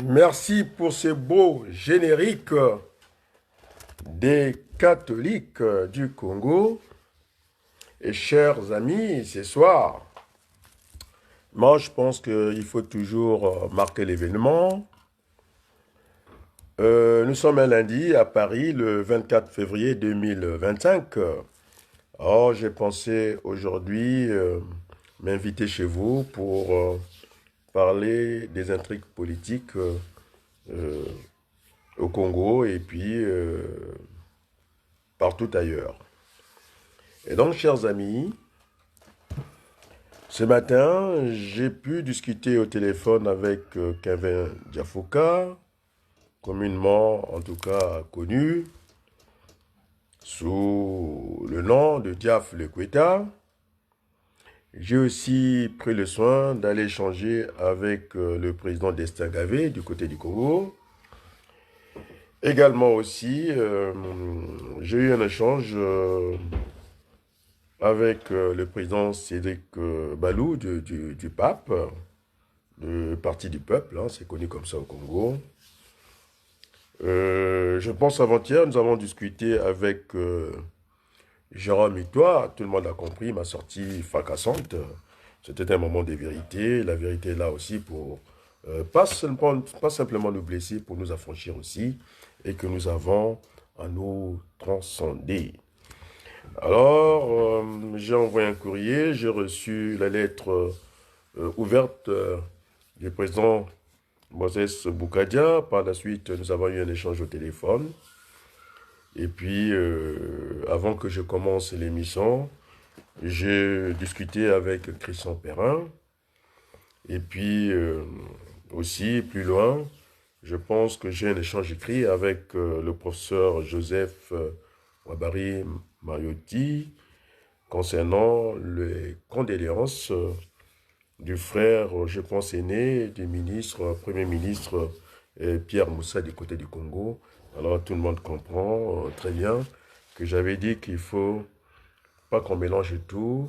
Merci pour ce beau générique des catholiques du Congo. Et chers amis, ce soir, moi je pense qu'il faut toujours marquer l'événement. Nous sommes un lundi à Paris, le 24 février 2025. Alors j'ai pensé aujourd'hui m'inviter chez vous pour parler des intrigues politiques euh, au Congo et puis partout ailleurs. Et donc, chers amis, ce matin, j'ai pu discuter au téléphone avec Kevin Diafouka, communément en tout cas connu sous le nom de Diaf Lekweta. J'ai aussi pris le soin d'aller échanger avec le président Destin Gavé du côté du Congo. Également aussi, j'ai eu un échange avec le président Cédric Balou du PAP, le Parti du Peuple, hein, c'est connu comme ça au Congo. Je pense avant-hier, nous avons discuté avec Jérôme Itois, tout le monde a compris, ma sortie fracassante. C'était un moment de vérité, la vérité est là aussi pour pas simplement nous blesser, pour nous affranchir aussi, et que nous avons à nous transcender. Alors, j'ai envoyé un courrier, j'ai reçu la lettre ouverte du président Moses Boukadia. Par la suite, nous avons eu un échange au téléphone. Et puis, avant que je commence l'émission, j'ai discuté avec Christian Perrin. Et puis, aussi, plus loin, je pense que j'ai un échange écrit avec le professeur Joseph Wabari Mariotti concernant les condoléances du frère, je pense, aîné du ministre, Premier ministre Pierre Moussa du côté du Congo. Alors tout le monde comprend très bien que j'avais dit qu'il faut pas qu'on mélange tout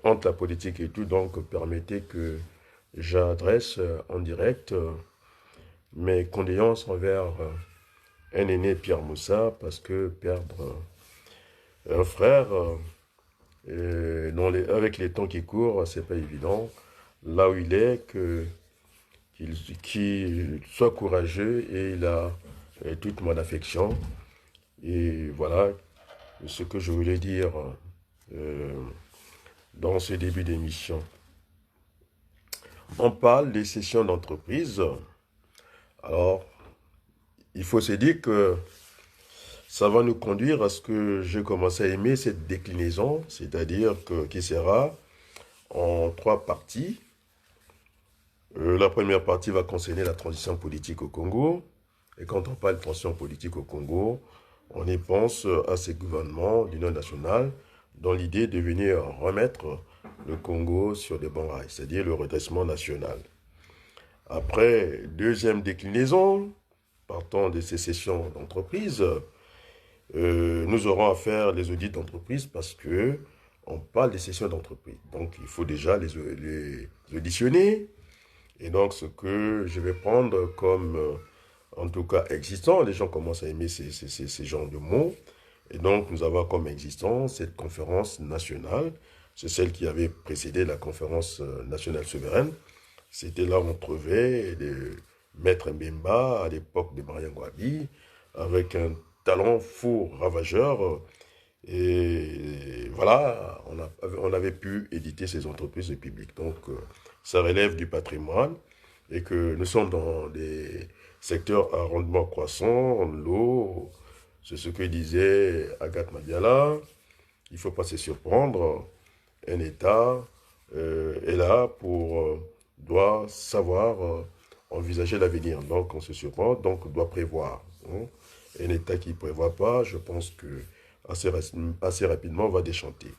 entre la politique et tout. Donc permettez que j'adresse en direct mes condoléances envers un aîné Pierre Moussa parce que perdre un frère avec les temps qui courent, c'est pas évident. Là où il est, qu'il soit courageux et il a toute mon affection. Et voilà ce que je voulais dire euh, dans ce début d'émission. On parle des sessions d'entreprise. Alors, il faut se dire que ça va nous conduire à ce que j'ai commencé à aimer cette déclinaison, c'est-à-dire qui sera en trois parties. La première partie va concerner la transition politique au Congo. Et quand on parle de transition politique au Congo, on y pense à ces gouvernements d'union nationale dans l'idée de venir remettre le Congo sur des bons rails, c'est-à-dire le redressement national. Après, deuxième déclinaison, partant de ces sessions d'entreprise, nous aurons à faire les audits d'entreprise parce que on parle des sessions d'entreprise. Donc, il faut déjà les auditionner. Et donc, ce que je vais prendre comme, en tout cas, existant, les gens commencent à aimer ces genres de mots. Et donc, nous avons comme existant cette conférence nationale. C'est celle qui avait précédé la conférence nationale souveraine. C'était là où on trouvait de Maître Mbemba, à l'époque de Mariam Gwabi, avec un talent fou, ravageur. Et voilà, on avait pu éditer ces entreprises publiques. Donc, ça relève du patrimoine et que nous sommes dans des secteurs à rendement croissant, l'eau, c'est ce que disait Agathe Madiala. Il ne faut pas se surprendre. Un État est là doit savoir envisager l'avenir. Donc, on se surprend, donc on doit prévoir. Hein. Un État qui ne prévoit pas, je pense que assez rapidement, on va déchanter.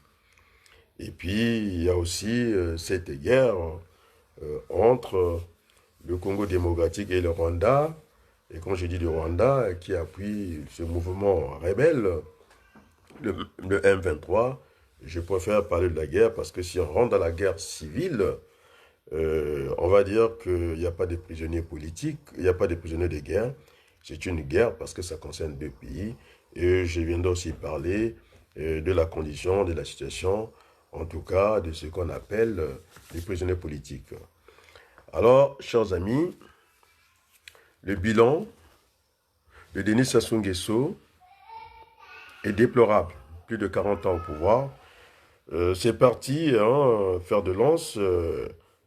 Et puis, il y a aussi cette guerre entre le Congo démocratique et le Rwanda. Et quand je dis le Rwanda, qui appuie ce mouvement rebelle, le M23, je préfère parler de la guerre parce que si on rentre dans la guerre civile, On va dire qu'il n'y a pas de prisonniers politiques, il n'y a pas de prisonniers de guerre. C'est une guerre parce que ça concerne deux pays. Et je viendrai aussi parler de la condition, de la situation, en tout cas de ce qu'on appelle les prisonniers politiques. Alors, chers amis, le bilan de Denis Sassou Nguesso est déplorable. Plus de 40 ans au pouvoir. C'est parti, faire de lance,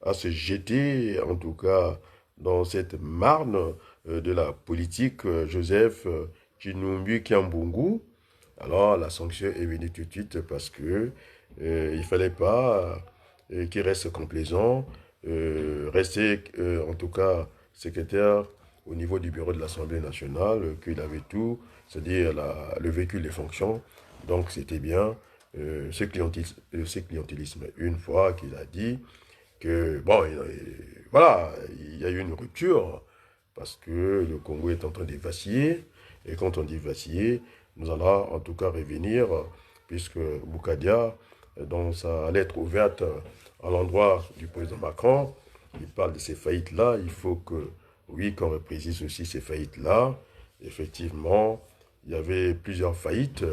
à se jeter, en tout cas, dans cette marne de la politique Joseph Chilombo Kyambungu. Alors, la sanction est venue tout de suite parce que il ne fallait pas qu'il reste complaisant, rester, en tout cas, secrétaire au niveau du bureau de l'Assemblée nationale, qu'il avait tout, c'est-à-dire le véhicule des fonctions. Donc, c'était bien ce clientélisme. Une fois qu'il a dit que, bon, voilà, il y a eu une rupture parce que le Congo est en train de vaciller. Et quand on dit vaciller, nous allons en tout cas revenir, puisque Boukadia, dans sa lettre ouverte à l'endroit du président Macron, il parle de ces faillites-là. Il faut que, oui, qu'on reprécise aussi ces faillites-là. Effectivement, il y avait plusieurs faillites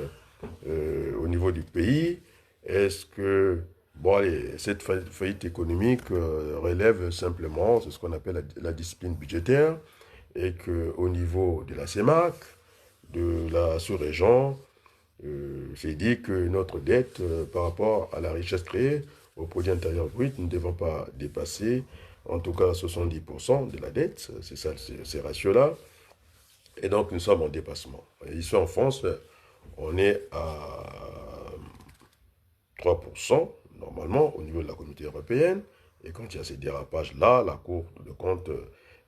au niveau du pays. Est-ce que bon, allez, cette faillite économique relève simplement, c'est ce qu'on appelle la discipline budgétaire, et qu'au niveau de la CEMAC, de la sous-région, c'est dit que notre dette par rapport à la richesse créée, au produit intérieur brut, nous ne devons pas dépasser en tout cas 70% de la dette, c'est ça, ces ratios-là. Et donc nous sommes en dépassement. Et ici en France, on est à 3% normalement au niveau de la communauté européenne. Et quand il y a ces dérapages-là, la Cour de compte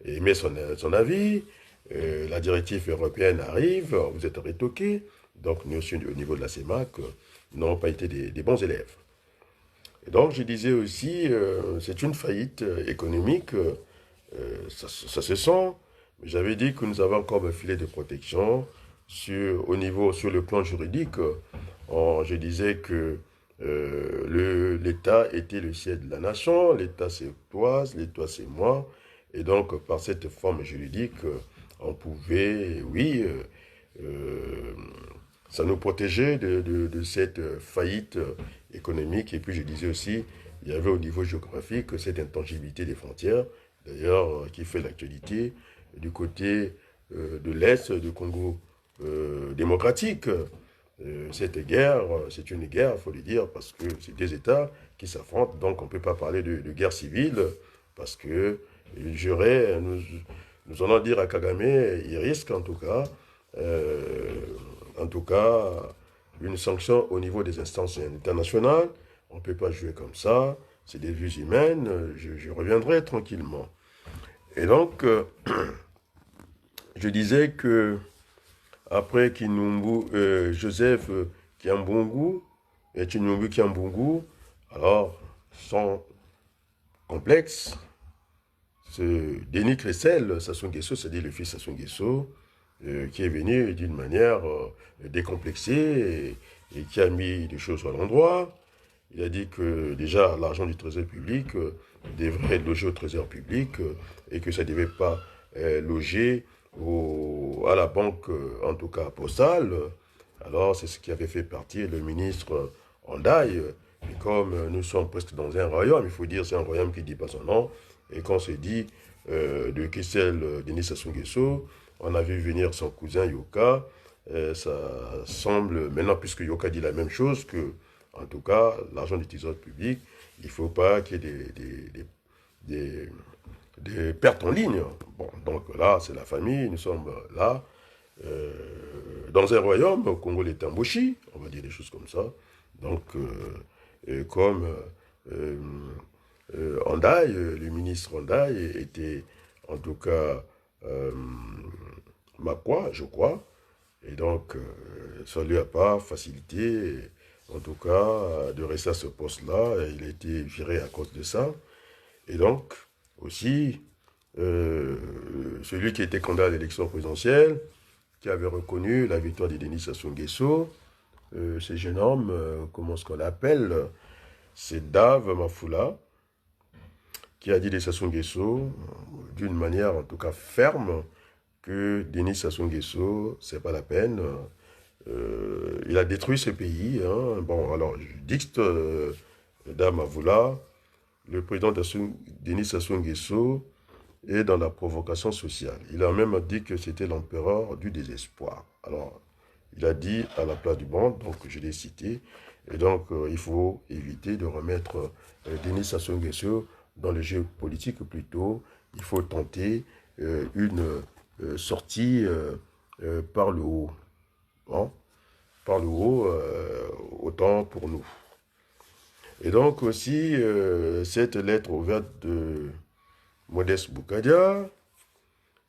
émet son avis, la directive européenne arrive, vous êtes rétoqués. Donc nous aussi au niveau de la CEMAC, n'avons pas été des bons élèves. Et donc je disais aussi, c'est une faillite économique, ça se sent. J'avais dit que nous avons encore un filet de protection au niveau, sur le plan juridique. Je disais que l'État était le siège de la nation, l'État c'est toi, l'État c'est moi. Et donc, par cette forme juridique, on pouvait, oui, ça nous protégeait de cette faillite économique. Et puis, je disais aussi, il y avait au niveau géographique cette intangibilité des frontières, d'ailleurs, qui fait l'actualité du côté de l'Est du Congo démocratique. Cette guerre, c'est une guerre, il faut le dire, parce que c'est deux États qui s'affrontent, donc on ne peut pas parler de guerre civile, parce que nous allons dire à Kagame, il risque en tout cas, une sanction au niveau des instances internationales. On ne peut pas jouer comme ça, c'est des vues humaines, je reviendrai tranquillement. Et donc, je disais que après Joseph Kyambungu et Chilombo Kyambungu, alors, sans complexe, ce Denis Kressel, Sassou Nguesso, c'est-à-dire le fils Sassou Nguesso, qui est venu d'une manière décomplexée et qui a mis les choses à l'endroit. Il a dit que déjà l'argent du trésor public devrait être logé au trésor public et que ça ne devait pas loger à la banque, en tout cas postale. Alors c'est ce qui avait fait partir le ministre Andaï. Et comme nous sommes presque dans un royaume, il faut dire c'est un royaume qui ne dit pas son nom. Et quand on se dit de Kessel Denis Sassou Nguesso, on a vu venir son cousin Yoka. Ça semble, maintenant puisque Yoka dit la même chose, que en tout cas, l'argent du trésor public, il ne faut pas qu'il y ait des pertes en ligne. Bon, donc là, c'est la famille, nous sommes là, dans un royaume, au Congo, les Tamboshi, on va dire des choses comme ça. Donc, comme Andaï, le ministre Andaï était en tout cas Makwa, je crois. Et donc, ça ne lui a pas facilité, en tout cas, de rester à ce poste-là. Il a été viré à cause de ça. Et donc, aussi, celui qui était candidat à l'élection présidentielle, qui avait reconnu la victoire de Denis Sassou Nguesso, ce jeune homme, comment est-ce qu'on l'appelle, c'est Dave Mafula, qui a dit de Sassou Nguesso, d'une manière en tout cas ferme, que Denis Sassou Nguesso, c'est pas la peine. Il a détruit ce pays. Hein. Bon, alors, je dicte Dame Avoula, le président Denis Sassou Nguesso est dans la provocation sociale. Il a même dit que c'était l'empereur du désespoir. Alors, il a dit à la place du monde, donc je l'ai cité, et donc il faut éviter de remettre Denis Sassou Nguesso dans le jeu politique plutôt. Il faut tenter une sortie par le haut. Bon, par le haut, autant pour nous. Et donc aussi, cette lettre ouverte de Modeste Boukadia,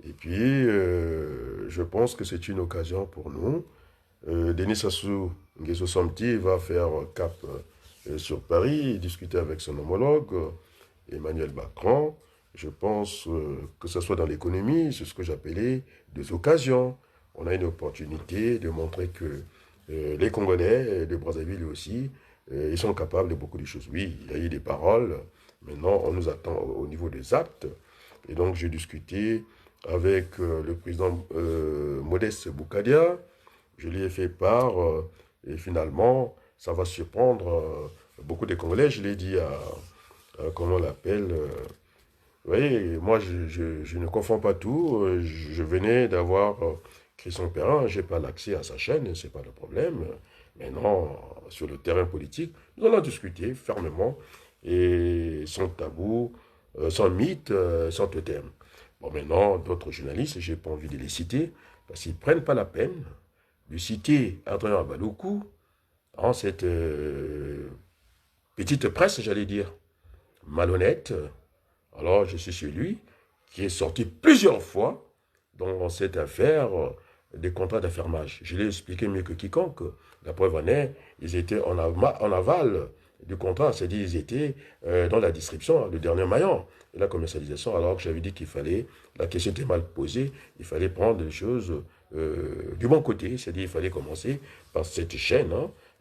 et puis je pense que c'est une occasion pour nous. Denis Sassou Nguesso Samti va faire cap sur Paris, discuter avec son homologue, Emmanuel Macron. Je pense que ce soit dans l'économie, c'est ce que j'appelais des occasions. On a une opportunité de montrer que les Congolais de Brazzaville aussi, ils sont capables de beaucoup de choses. Oui, il y a eu des paroles, maintenant on nous attend au niveau des actes. Et donc j'ai discuté avec le président Modeste Boukadia, je lui ai fait part, et finalement, ça va surprendre beaucoup de Congolais. Je l'ai dit comment on l'appelle, vous voyez, moi, je ne confonds pas tout. Je venais d'avoir Christian Perrin, je n'ai pas l'accès à sa chaîne, ce n'est pas le problème. Maintenant, sur le terrain politique, nous allons discuter fermement et sans tabou, sans mythe, sans totem. Bon, maintenant, d'autres journalistes, je n'ai pas envie de les citer, parce qu'ils ne prennent pas la peine de citer Adrien Abaloukou en cette petite presse, j'allais dire, malhonnête. Alors, je suis celui qui est sorti plusieurs fois dans cette affaire des contrats d'affermage. Je l'ai expliqué mieux que quiconque. La preuve en est, ils étaient en aval du contrat, c'est-à-dire ils étaient dans la distribution, le dernier maillon de la commercialisation, alors que j'avais dit qu'il fallait, la question était mal posée, il fallait prendre les choses du bon côté, c'est-à-dire il fallait commencer par cette chaîne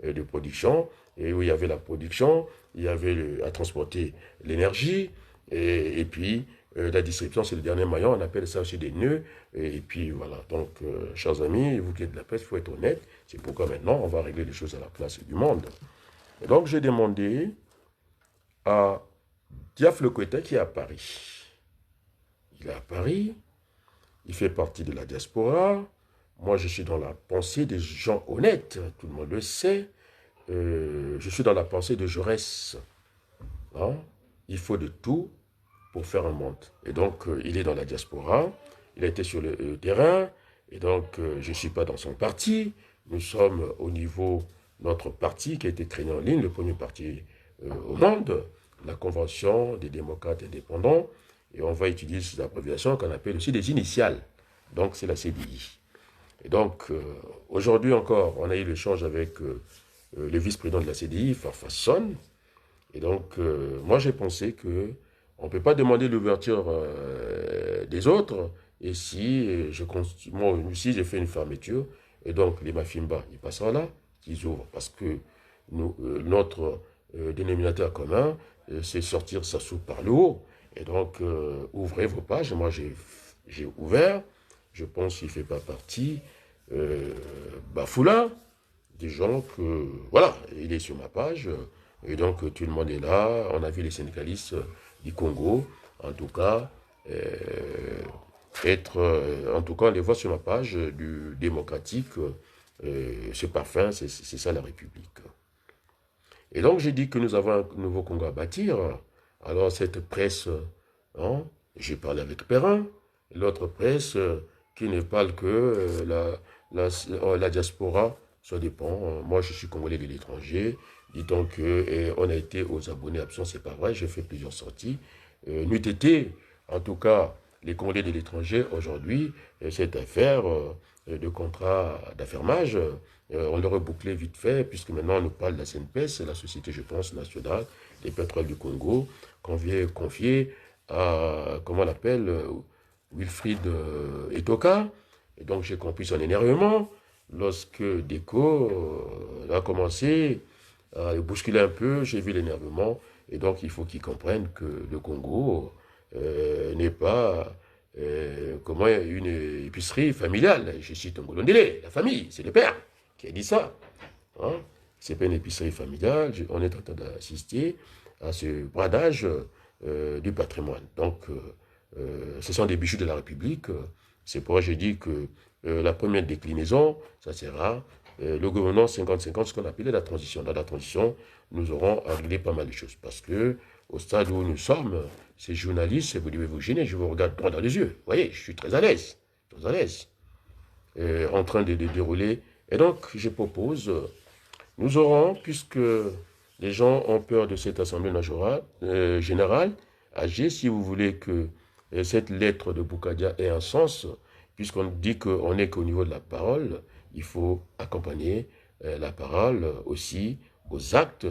de production, et où il y avait la production, il y avait à transporter l'énergie, et puis la distribution, c'est le dernier maillon, on appelle ça aussi des nœuds, et puis voilà. Donc, chers amis, vous qui êtes de la presse, il faut être honnête, c'est pourquoi maintenant on va régler les choses à la place du monde. Et donc, j'ai demandé à Diaf Lekweta qui est à Paris. Il est à Paris, il fait partie de la diaspora. Moi, je suis dans la pensée des gens honnêtes, tout le monde le sait. Je suis dans la pensée de Jaurès. Hein? Il faut de tout pour faire un monde. Et donc, il est dans la diaspora, il a été sur le terrain, et donc, je ne suis pas dans son parti. Nous sommes au niveau de notre parti qui a été créé en ligne, le premier parti au monde, la Convention des démocrates indépendants, et on va utiliser cette abréviation qu'on appelle aussi des initiales. Donc, c'est la CDI. Et donc, aujourd'hui encore, on a eu l'échange avec le vice-président de la CDI, Farfasson. Et donc, moi, j'ai pensé que on ne peut pas demander l'ouverture des autres. Et si moi, si j'ai fait une fermeture, et donc les Mafimba, ils passeront là, qu'ils ouvrent. Parce que notre dénominateur commun, c'est sortir sa soupe par le haut. Et donc, ouvrez vos pages. Moi, j'ai ouvert. Je pense qu'il ne fait pas partie. Bafoula, des gens que, voilà, il est sur ma page. Et donc, tout le monde est là. On a vu les syndicalistes du Congo, en tout cas, en tout cas, on les voit sur ma page du démocratique. Ce parfum, c'est ça la République. Et donc, j'ai dit que nous avons un nouveau Congo à bâtir. Alors, cette presse, hein, j'ai parlé avec Perrin, l'autre presse qui ne parle que la diaspora, ça dépend. Moi, je suis Congolais de l'étranger. Dit-on qu'on a été aux abonnés absents, c'est pas vrai, j'ai fait plusieurs sorties. N'eût été, en tout cas, les Congolais de l'étranger, aujourd'hui, cette affaire de contrat d'affermage, on l'aurait bouclé vite fait, puisque maintenant on nous parle de la CNPS, la Société, je pense, nationale des pétroles du Congo, confiée à, comment on l'appelle, Wilfried Etoka. Et donc j'ai compris son énervement lorsque Deco a commencé à bousculer un peu, j'ai vu l'énervement, Et donc, il faut qu'ils comprennent que le Congo n'est pas comment une épicerie familiale. Je cite Ngolondele, la famille, c'est le père qui a dit ça. Hein? C'est pas une épicerie familiale. On est en train d'assister à ce bradage du patrimoine. Donc, ce sont des bijoux de la République. C'est pourquoi j'ai dit que la première déclinaison, ça sera le gouvernement 50-50, ce qu'on appelait la transition. Dans la transition, nous aurons à régler pas mal de choses. Parce que au stade où nous sommes, ces journalistes, vous devez vous gêner, je vous regarde droit dans les yeux. Vous voyez, je suis très à l'aise. Très à l'aise. En train de dérouler. Et donc, je propose, nous aurons, puisque les gens ont peur de cette Assemblée générale, agir si vous voulez que cette lettre de Boukadia ait un sens, puisqu'on dit qu'on n'est qu'au niveau de la parole, il faut accompagner la parole aussi aux actes,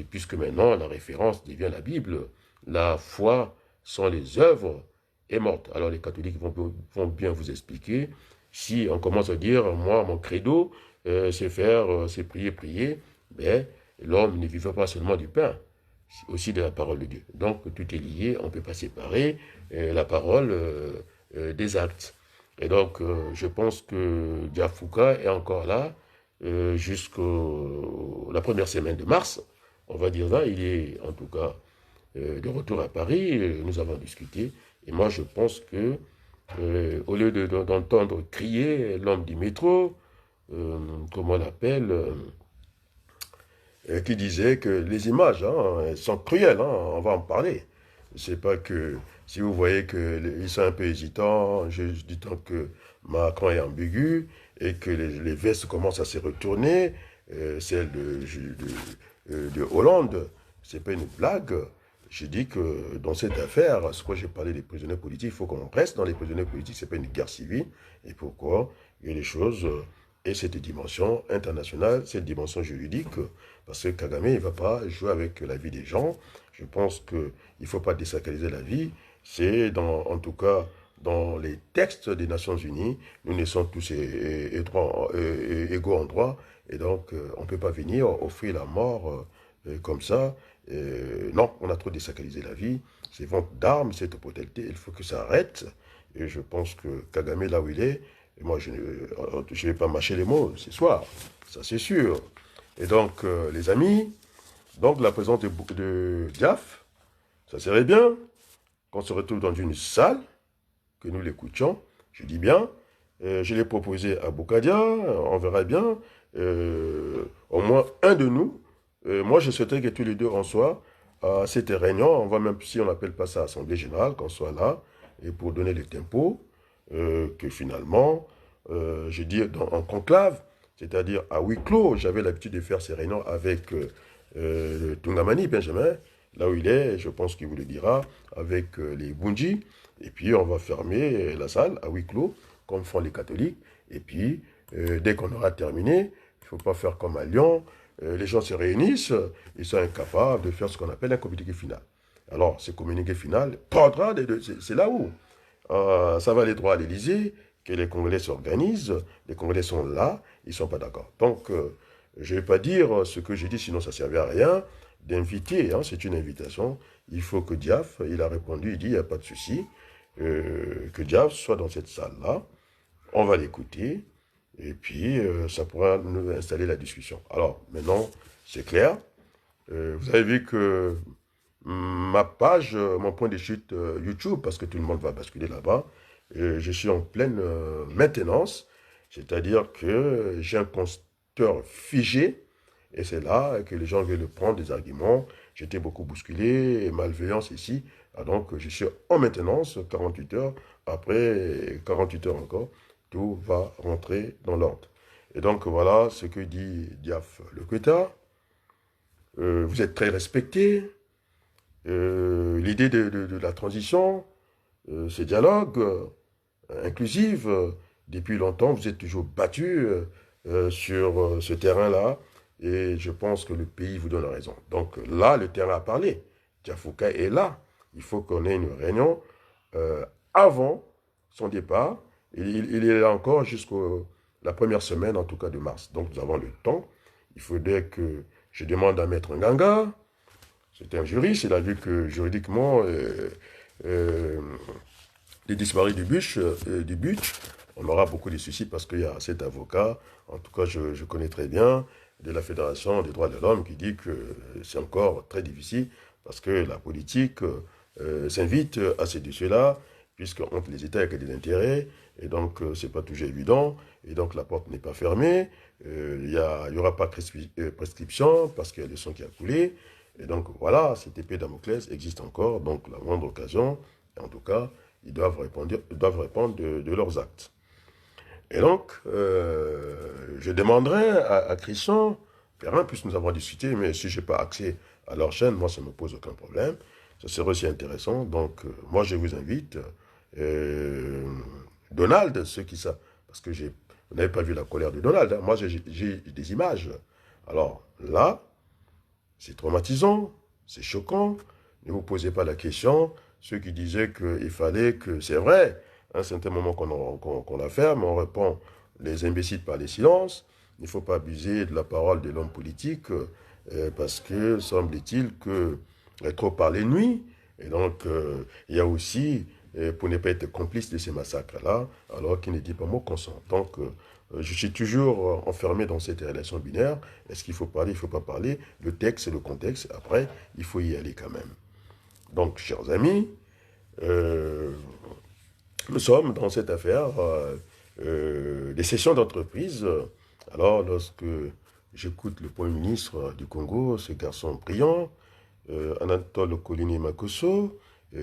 puisque maintenant la référence devient la Bible. La foi sans les œuvres est morte. Alors les catholiques vont bien vous expliquer. Si on commence à dire, moi, mon credo, c'est prier, mais l'homme ne vivra pas seulement du pain, aussi de la parole de Dieu. Donc tout est lié, on ne peut pas séparer la parole des actes. Et donc je pense que Diafouka est encore là jusqu'à la première semaine de mars. On va dire là, il est en tout cas de retour à Paris, nous avons discuté, et moi je pense que au lieu d'entendre crier l'homme du métro, comment on l'appelle, qui disait que les images sont cruelles, on va en parler. C'est pas que, si vous voyez qu'ils sont un peu hésitants, du temps que Macron est ambigu, et que les vestes commencent à se retourner, celle de Hollande, c'est pas une blague. J'ai dit que dans cette affaire, ce que j'ai parlé des prisonniers politiques, il faut qu'on reste dans les prisonniers politiques, c'est pas une guerre civile. Et pourquoi? Il y a des choses, et cette dimension internationale, cette dimension juridique, parce que Kagame, il ne va pas jouer avec la vie des gens. Je pense qu'il ne faut pas désacraliser la vie. C'est en tout cas, dans les textes des Nations Unies, nous sommes tous égaux en droit. Et donc, on ne peut pas venir offrir la mort comme ça. Non, on a trop désacralisé la vie. Ces ventes d'armes, cette brutalité, il faut que ça arrête. Et je pense que Kagame, là où il est, et moi, je ne vais pas mâcher les mots ce soir. Ça, c'est sûr. Et donc, les amis, donc la présence de Diaf, ça serait bien qu'on se retrouve dans une salle, que nous l'écoutions. Je dis bien, je l'ai proposé à Boukadia, on verra bien, au moins un de nous. Moi, je souhaiterais que tous les deux en soient à cette réunion. On va même, si on n'appelle pas ça Assemblée Générale, qu'on soit là, et pour donner le tempo, que finalement, je dis en conclave, c'est-à-dire à huis clos. J'avais l'habitude de faire ces réunions avec Tungamani, Benjamin, là où il est, je pense qu'il vous le dira, avec les Bunji. Et puis, on va fermer la salle à huis clos, comme font les catholiques. Et puis, dès qu'on aura terminé, il ne faut pas faire comme à Lyon. Les gens se réunissent, ils sont incapables de faire ce qu'on appelle un communiqué final. Alors, ce communiqué final, c'est là où ça va aller droit à l'Élysée, que les Congolais s'organisent, les Congolais sont là, ils ne sont pas d'accord. Donc, je ne vais pas dire ce que j'ai dit, sinon ça ne servait à rien, d'inviter, c'est une invitation. Il faut que Diaf, il a répondu, il dit, il n'y a pas de souci, que Diaf soit dans cette salle-là, on va l'écouter, et puis ça pourra nous installer la discussion. Alors, maintenant, c'est clair. Vous avez vu que ma page, mon point de chute YouTube, parce que tout le monde va basculer là-bas, je suis en pleine maintenance, c'est-à-dire que j'ai un compteur figé, et c'est là que les gens veulent prendre des arguments. J'étais beaucoup bousculé, et malveillance ici, donc je suis en maintenance, 48 heures, après 48 heures encore, tout va rentrer dans l'ordre. Et donc voilà ce que dit Diaf Lekweta. Vous êtes très respecté. L'idée de la transition, ce dialogue inclusif, depuis longtemps, vous êtes toujours battu sur ce terrain-là, et je pense que le pays vous donne raison. Donc là, le terrain a parlé. Diafouka est là. Il faut qu'on ait une réunion avant son départ. Il est là encore jusqu'à la première semaine, en tout cas, de mars. Donc nous avons le temps. Il faudrait que je demande à Maître Nganga, C'est un juriste, il a vu que juridiquement, euh, les disparus du but, on aura beaucoup de soucis parce qu'il y a cet avocat, en tout cas je connais très bien, de la Fédération des droits de l'homme qui dit que c'est encore très difficile parce que la politique s'invite à ces dossiers-là, puisque entre les États, il y a que des intérêts, et donc c'est pas toujours évident, et donc la porte n'est pas fermée, il y aura pas prescription parce qu'il y a le sang qui a coulé, et donc voilà, cette épée Damoclès existe encore, donc la moindre occasion, en tout cas, ils doivent répondre de leurs actes. Et donc, je demanderai à Christian Perrin, puisque nous avons discuté, mais si je n'ai pas accès à leur chaîne, moi, ça ne me pose aucun problème. Ça serait aussi intéressant. Donc, moi, je vous invite, euh, Donald, ceux qui savent, parce que vous n'avez pas vu la colère de Donald, hein. Moi, j'ai des images. Alors, là, c'est traumatisant, c'est choquant. Ne vous posez pas la question. Ceux qui disaient qu'il fallait que, c'est vrai, à un certain moment qu'on la ferme, on répond les imbéciles par les silences. Il ne faut pas abuser de la parole de l'homme politique parce que semble-t-il que trop parler nuit. Et donc, il y a aussi, pour ne pas être complice de ces massacres-là, alors qu'il ne dit pas mot consent. Donc, je suis toujours enfermé dans cette relation binaire. Est-ce qu'il faut parler, il ne faut pas parler? Le texte, c'est le contexte. Après, il faut y aller quand même. Donc, chers amis, euh, nous sommes dans cette affaire des sessions d'entreprise. Alors, lorsque j'écoute le Premier ministre du Congo, ce garçon brillant, Anatole Kolini Makosso,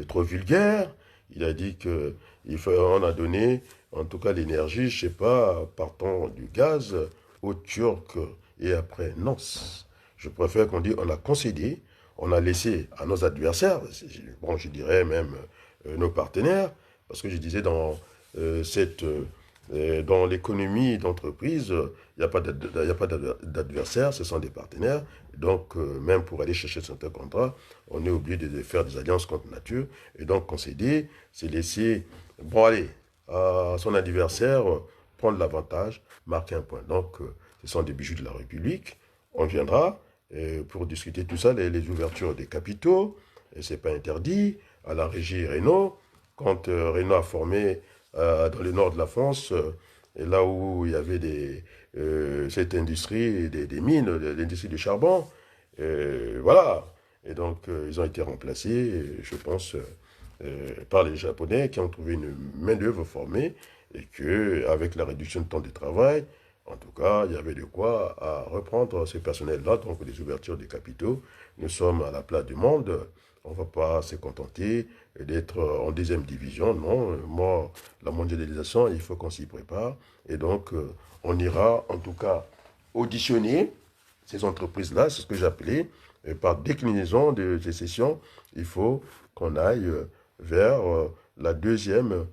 trop vulgaire, il a dit qu'on a donné, en tout cas l'énergie, je ne sais pas, partant du gaz aux Turcs et après, non. Je préfère qu'on dise on a concédé, on a laissé à nos adversaires, bon, je dirais même nos partenaires, parce que je disais dans l'économie d'entreprise, il n'y a pas d'adversaires, ce sont des partenaires. Donc, même pour aller chercher certains contrats, on est obligé de faire des alliances contre nature. Et donc, concéder, c'est laisser, bon, allez, à son adversaire prendre l'avantage, marquer un point. Donc, ce sont des bijoux de la République. On viendra pour discuter tout ça, les ouvertures des capitaux, ce n'est pas interdit, à la régie Renault. Quand Renault a formé dans le nord de la France, et là où il y avait cette industrie des mines, l'industrie du charbon, voilà. Et donc, ils ont été remplacés, je pense, par les Japonais qui ont trouvé une main-d'œuvre formée et qu'avec la réduction de temps de travail, en tout cas, il y avait de quoi à reprendre ce personnel-là, donc les ouvertures des capitaux. Nous sommes à la place du monde. On ne va pas se contenter d'être en deuxième division. Non, moi, la mondialisation, il faut qu'on s'y prépare. Et donc, on ira en tout cas auditionner ces entreprises-là, c'est ce que j'appelais, par déclinaison de ces sessions, il faut qu'on aille vers la deuxième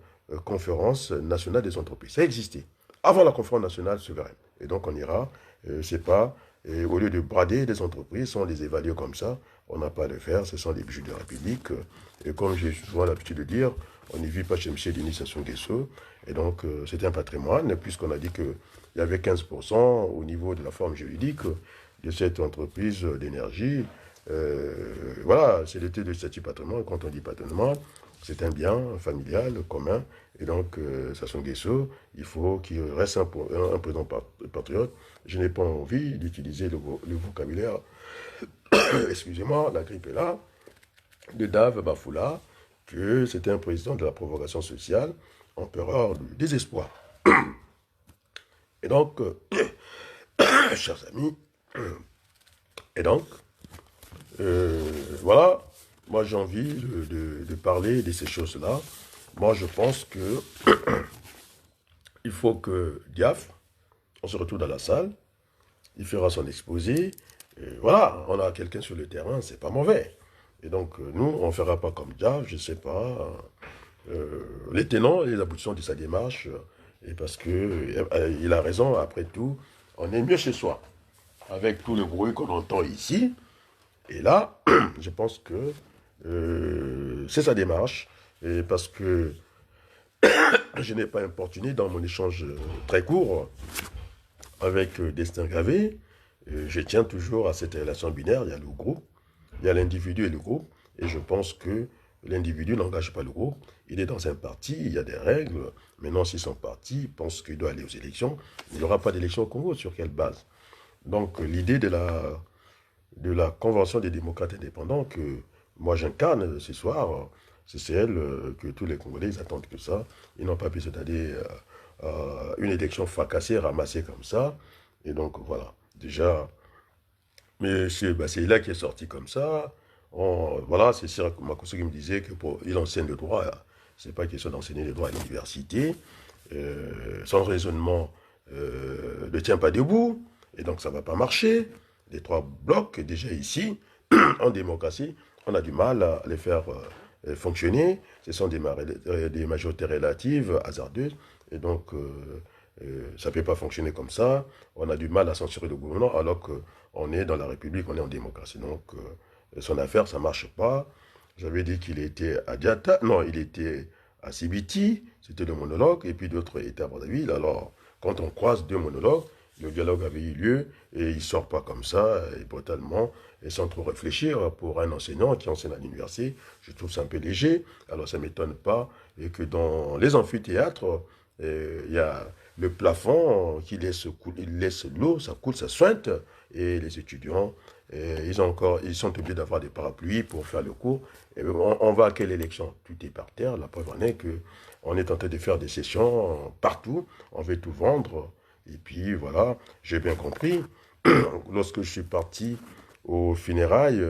conférence nationale des entreprises. Ça existait avant la conférence nationale souveraine. Et donc, on ira, c'est pas, au lieu de brader des entreprises, on les évalue comme ça, on n'a pas à le faire, ce sont des bijoux de la République. Et comme j'ai souvent l'habitude de dire, on n'y vit pas chez M. Denis Sassou Nguesso. Et donc, c'est un patrimoine, puisqu'on a dit qu'il y avait 15% au niveau de la forme juridique de cette entreprise d'énergie. Voilà, c'est l'été de statut patrimoine. Quand on dit patrimoine, c'est un bien familial, commun. Et donc, Sassou Nguesso, il faut qu'il reste un président patriote. Je n'ai pas envie d'utiliser le vocabulaire, excusez-moi, la grippe est là, de Dave Bafoula, que c'était un président de la provocation sociale, empereur du désespoir. Et donc, chers amis, et donc, voilà, moi j'ai envie de parler de ces choses-là. Moi je pense que il faut que Diaf, on se retrouve dans la salle, il fera son exposé. Voilà, on a quelqu'un sur le terrain, c'est pas mauvais. Et donc, nous, on ne fera pas comme Diaf, je ne sais pas, les tenants et les aboutissants de sa démarche, et parce qu'il a raison, après tout, on est mieux chez soi. Avec tout le bruit qu'on entend ici, et là, je pense que c'est sa démarche, et parce que je n'ai pas importuné dans mon échange très court avec Destin Gravé. Je tiens toujours à cette relation binaire, il y a le gros, Il y a l'individu et le groupe, et je pense que l'individu n'engage pas le groupe. Il est dans un parti, il y a des règles. Maintenant, si son parti pense qu'il doit aller aux élections, il n'y aura pas d'élection au Congo. Sur quelle base? Donc, l'idée de la Convention des démocrates indépendants que moi j'incarne ce soir, c'est celle que tous les Congolais ils attendent que ça. Ils n'ont pas besoin d'aller une élection fracassée, ramassée comme ça. Et donc, voilà. Déjà, mais c'est là qui est sorti comme ça. Voilà, c'est Cyril Makosso qui me disait qu'il enseigne le droit. C'est pas question d'enseigner le droit à l'université. Son raisonnement ne tient pas debout. Et donc, ça ne va pas marcher. Les trois blocs, déjà ici, en démocratie, on a du mal à les faire fonctionner. Ce sont des majorités relatives, hasardeuses. Et donc, ça ne peut pas fonctionner comme ça. On a du mal à censurer le gouvernement alors qu'on est dans la République, on est en démocratie. Donc, son affaire, ça ne marche pas. J'avais dit qu'il était à Diata. Non, il était à Sibiti. C'était le monologue. Et puis d'autres étaient à Brazzaville. Alors, quand on croise deux monologues, le dialogue avait eu lieu et il ne sort pas comme ça, et brutalement, et sans trop réfléchir. Pour un enseignant qui enseigne à l'université, je trouve ça un peu léger. Alors, ça ne m'étonne pas. Et que dans les amphithéâtres, il y a le plafond qui il laisse l'eau, ça coule, ça suinte, et les étudiants, ils sont obligés d'avoir des parapluies pour faire le cours. Et on va à quelle élection? Tout est par terre. La preuve en est qu'on est en train de faire des sessions partout, on veut tout vendre. Et puis voilà, j'ai bien compris. Lorsque je suis parti aux funérailles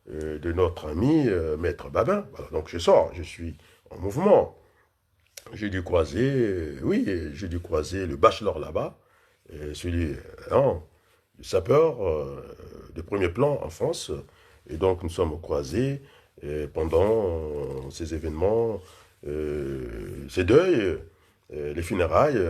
de notre ami Maître Babin, voilà, donc je sors, je suis en mouvement. J'ai dû croiser, oui, j'ai dû croiser le bachelor là-bas, celui, non, le sapeur de premier plan en France. Et donc nous sommes croisés pendant ces événements, ces deuils, les funérailles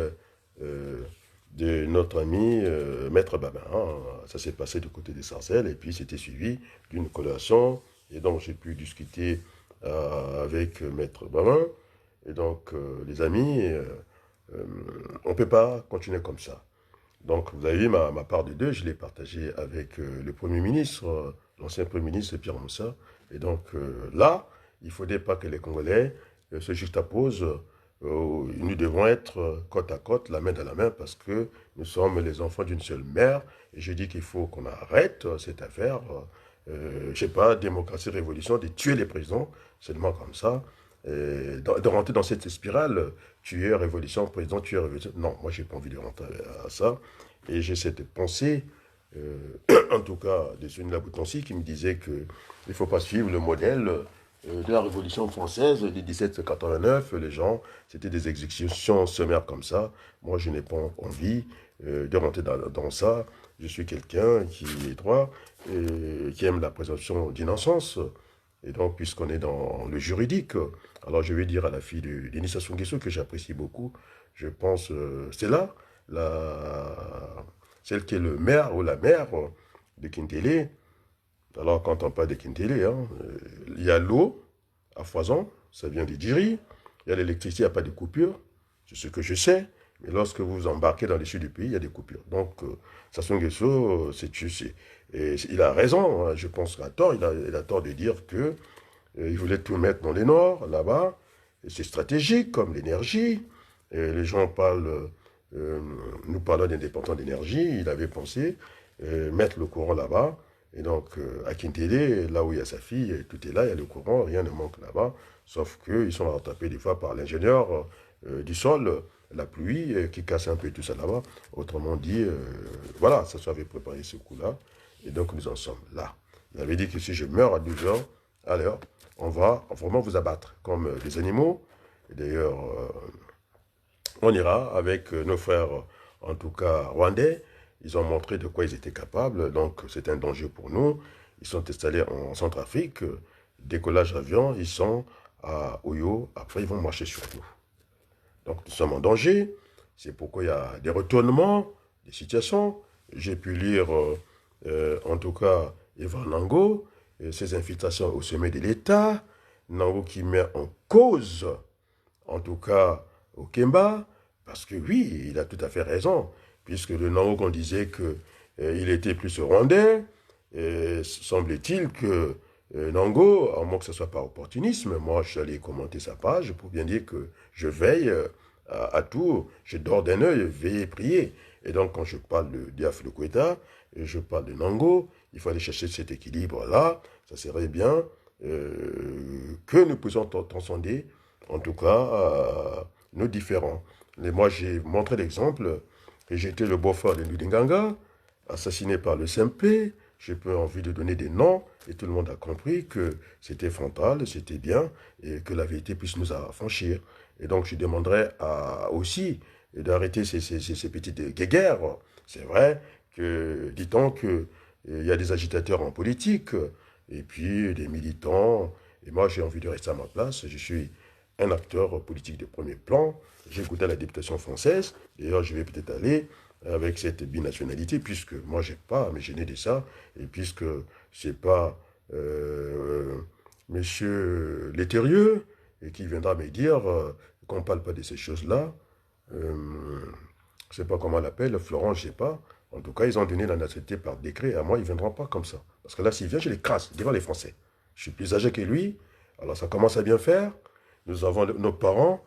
de notre ami Maître Babin, hein. Ça s'est passé du côté des Sarcelles et puis c'était suivi d'une collation. Et donc j'ai pu discuter avec Maître Babin. Et donc, les amis, on ne peut pas continuer comme ça. Donc, vous avez vu ma part de deux, je l'ai partagée avec le Premier ministre, l'ancien Premier ministre Pierre Moussa. Et donc, là, il ne faudrait pas que les Congolais se juxtaposent. Nous devons être côte à côte, la main dans la main, parce que nous sommes les enfants d'une seule mère. Et je dis qu'il faut qu'on arrête cette affaire. Je ne sais pas, démocratie, révolution, de tuer les présidents, seulement comme ça. De rentrer dans cette spirale, tuer, révolution, président, tuer, révolution. Non, moi, j'ai pas envie de rentrer à ça. Et j'ai cette pensée, euh, en tout cas, de Sonia Boutonsi, qui me disait qu'il ne faut pas suivre le modèle de la Révolution française de 1789. Les gens, c'était des exécutions sommaires comme ça. Moi, je n'ai pas envie de rentrer dans ça. Je suis quelqu'un qui est droit, et qui aime la présomption d'innocence. Et donc, puisqu'on est dans le juridique, alors je vais dire à la fille de Denis Sassou Nguesso que j'apprécie beaucoup, je pense, c'est là, celle qui est le maire ou la mère de Kintélé. Alors, quand on parle de Kintélé, hein, il y a l'eau à foison, ça vient du Djiri, il y a l'électricité, il n'y a pas de coupure, c'est ce que je sais, mais lorsque vous embarquez dans le sud du pays, il y a des coupures. Donc, Sassou Nguesso, il a raison, hein, je pense qu'à tort, il a tort de dire que il voulait tout mettre dans les Nord, là-bas. C'est stratégique, comme l'énergie. Les gens parlent, nous parlons d'indépendance d'énergie. Il avait pensé mettre le courant là-bas. Et donc, à Kintélé, là où il y a sa fille, tout est là, il y a le courant, rien ne manque là-bas. Sauf qu'ils sont rattrapés des fois par l'ingénieur du sol, la pluie, qui casse un peu tout ça là-bas. Autrement dit, voilà, ça avait préparé ce coup-là. Et donc, nous en sommes là. Il avait dit que si je meurs à 12 heures, alors, on va vraiment vous abattre comme des animaux. D'ailleurs, on ira avec nos frères, en tout cas rwandais. Ils ont montré de quoi ils étaient capables, donc c'est un danger pour nous. Ils sont installés en Centrafrique. Décollage avion, ils sont à Oyo. Après, ils vont marcher sur nous. Donc, nous sommes en danger. C'est pourquoi il y a des retournements, des situations. J'ai pu lire, en tout cas, Evan Nango, ses infiltrations au sommet de l'État. Nango qui met en cause, en tout cas, au Kemba, parce que oui, il a tout à fait raison, puisque le Nango qu'on disait qu'il était plus rwandais, semble-t-il que Nango, à moins que ce soit par opportunisme, moi je suis allé commenter sa page pour bien dire que je veille à tout, je dors d'un œil, veiller, prier. Et donc quand je parle de Diaf Lukweta, je parle de Nango, il faut aller chercher cet équilibre-là, ça serait bien que nous puissions transcender, en tout cas, nos différends. Et moi j'ai montré l'exemple, et j'étais le beau-frère de Ndinganga, assassiné par le SMP, j'ai peu envie de donner des noms, et tout le monde a compris que c'était frontal, c'était bien, et que la vérité puisse nous affranchir. Et donc je demanderais aussi d'arrêter ces petites guéguerres. C'est vrai que, dit-on qu'il y a des agitateurs en politique, et puis des militants, et moi j'ai envie de rester à ma place, je suis un acteur politique de premier plan, j'ai goûté à la députation française, d'ailleurs je vais peut-être aller avec cette binationalité, puisque moi, je n'ai pas à me gêner de ça, et puisque c'est pas Monsieur Létérieux qui viendra me dire qu'on ne parle pas de ces choses-là. Je ne sais pas comment on l'appelle, Florent, je ne sais pas. En tout cas, ils ont donné la nationalité par décret. À moi, ils ne viendront pas comme ça. Parce que là, s'il vient, je l'écrase devant les Français. Je suis plus âgé que lui. Alors, ça commence à bien faire. Nous avons nos parents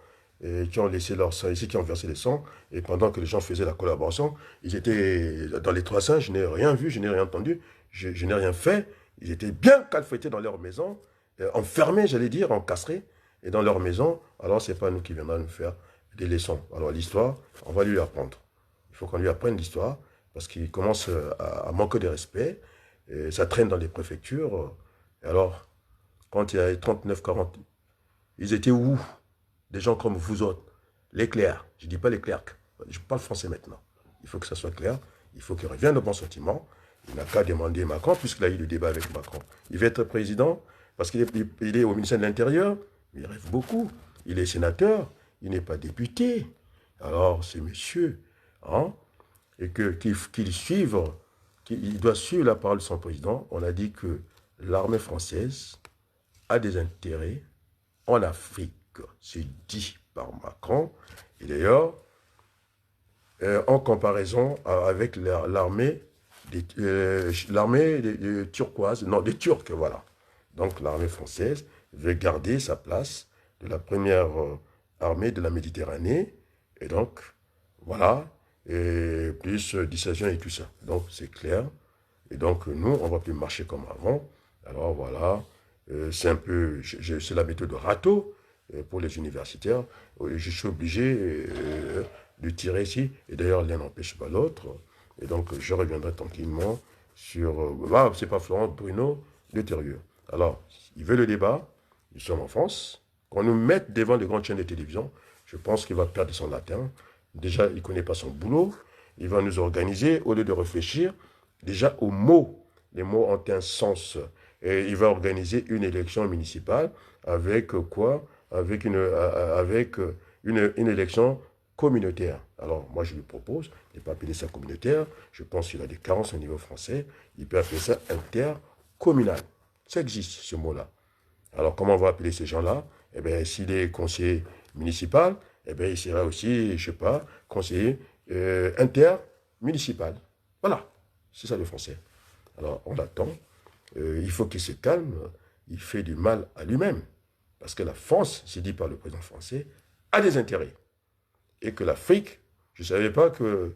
qui ont laissé leur sang ici, qui ont versé le sang. Et pendant que les gens faisaient la collaboration, ils étaient dans les 300, je n'ai rien vu, je n'ai rien entendu, je n'ai rien fait. Ils étaient bien calfouettés dans leur maison, enfermés, j'allais dire, encastrés, et dans leur maison. Alors, ce n'est pas nous qui viendrons nous faire des leçons. Alors, l'histoire, on va lui apprendre. Il faut qu'on lui apprenne l'histoire, parce qu'il commence à manquer de respect. Et ça traîne dans les préfectures. Et alors, quand il y a 39-40, ils étaient où? Des gens comme vous autres. Les clercs. Je ne dis pas les clercs. Je parle français maintenant. Il faut que ça soit clair. Il faut qu'il revienne au bon sentiment. Il n'a qu'à demander Macron, puisqu'il a eu le débat avec Macron. Il veut être président parce qu'il est au ministère de l'Intérieur. Il rêve beaucoup. Il est sénateur. Il n'est pas député. Alors, c'est monsieur. Hein, et qu'il suive, qu'il doit suivre la parole de son président. On a dit que l'armée française a des intérêts en Afrique. C'est dit par Macron. Et d'ailleurs, en comparaison avec l'armée turquoise, non, des Turcs, voilà. Donc l'armée française veut garder sa place de la première armée de la Méditerranée. Et donc, voilà, et plus dissuasion et tout ça. Donc c'est clair. Et donc nous, on ne va plus marcher comme avant. Alors voilà, c'est un peu, c'est la méthode de râteau pour les universitaires. Je suis obligé de tirer ici. Et d'ailleurs, l'un n'empêche pas l'autre. Et donc, je reviendrai tranquillement sur... c'est pas Florent, Bruno Létérieux. Alors, il veut le débat. Nous sommes en France. Qu'on nous mette devant les grandes chaînes de télévision, je pense qu'il va perdre son latin. Déjà, il ne connaît pas son boulot. Il va nous organiser, au lieu de réfléchir, déjà aux mots. Les mots ont un sens. Et il va organiser une élection municipale avec quoi? Avec une élection communautaire. Alors, moi, je lui propose de ne pas appeler ça communautaire. Je pense qu'il a des carences au niveau français. Il peut appeler ça intercommunal. Ça existe, ce mot-là. Alors, comment on va appeler ces gens-là? Eh bien, s'il est conseiller municipal, eh bien, il sera aussi, je ne sais pas, conseiller intermunicipal. Voilà, c'est ça le français. Alors, on l'attend. Il faut qu'il se calme. Il fait du mal à lui-même. Parce que la France, c'est dit par le président français, a des intérêts. Et que l'Afrique, je ne savais pas que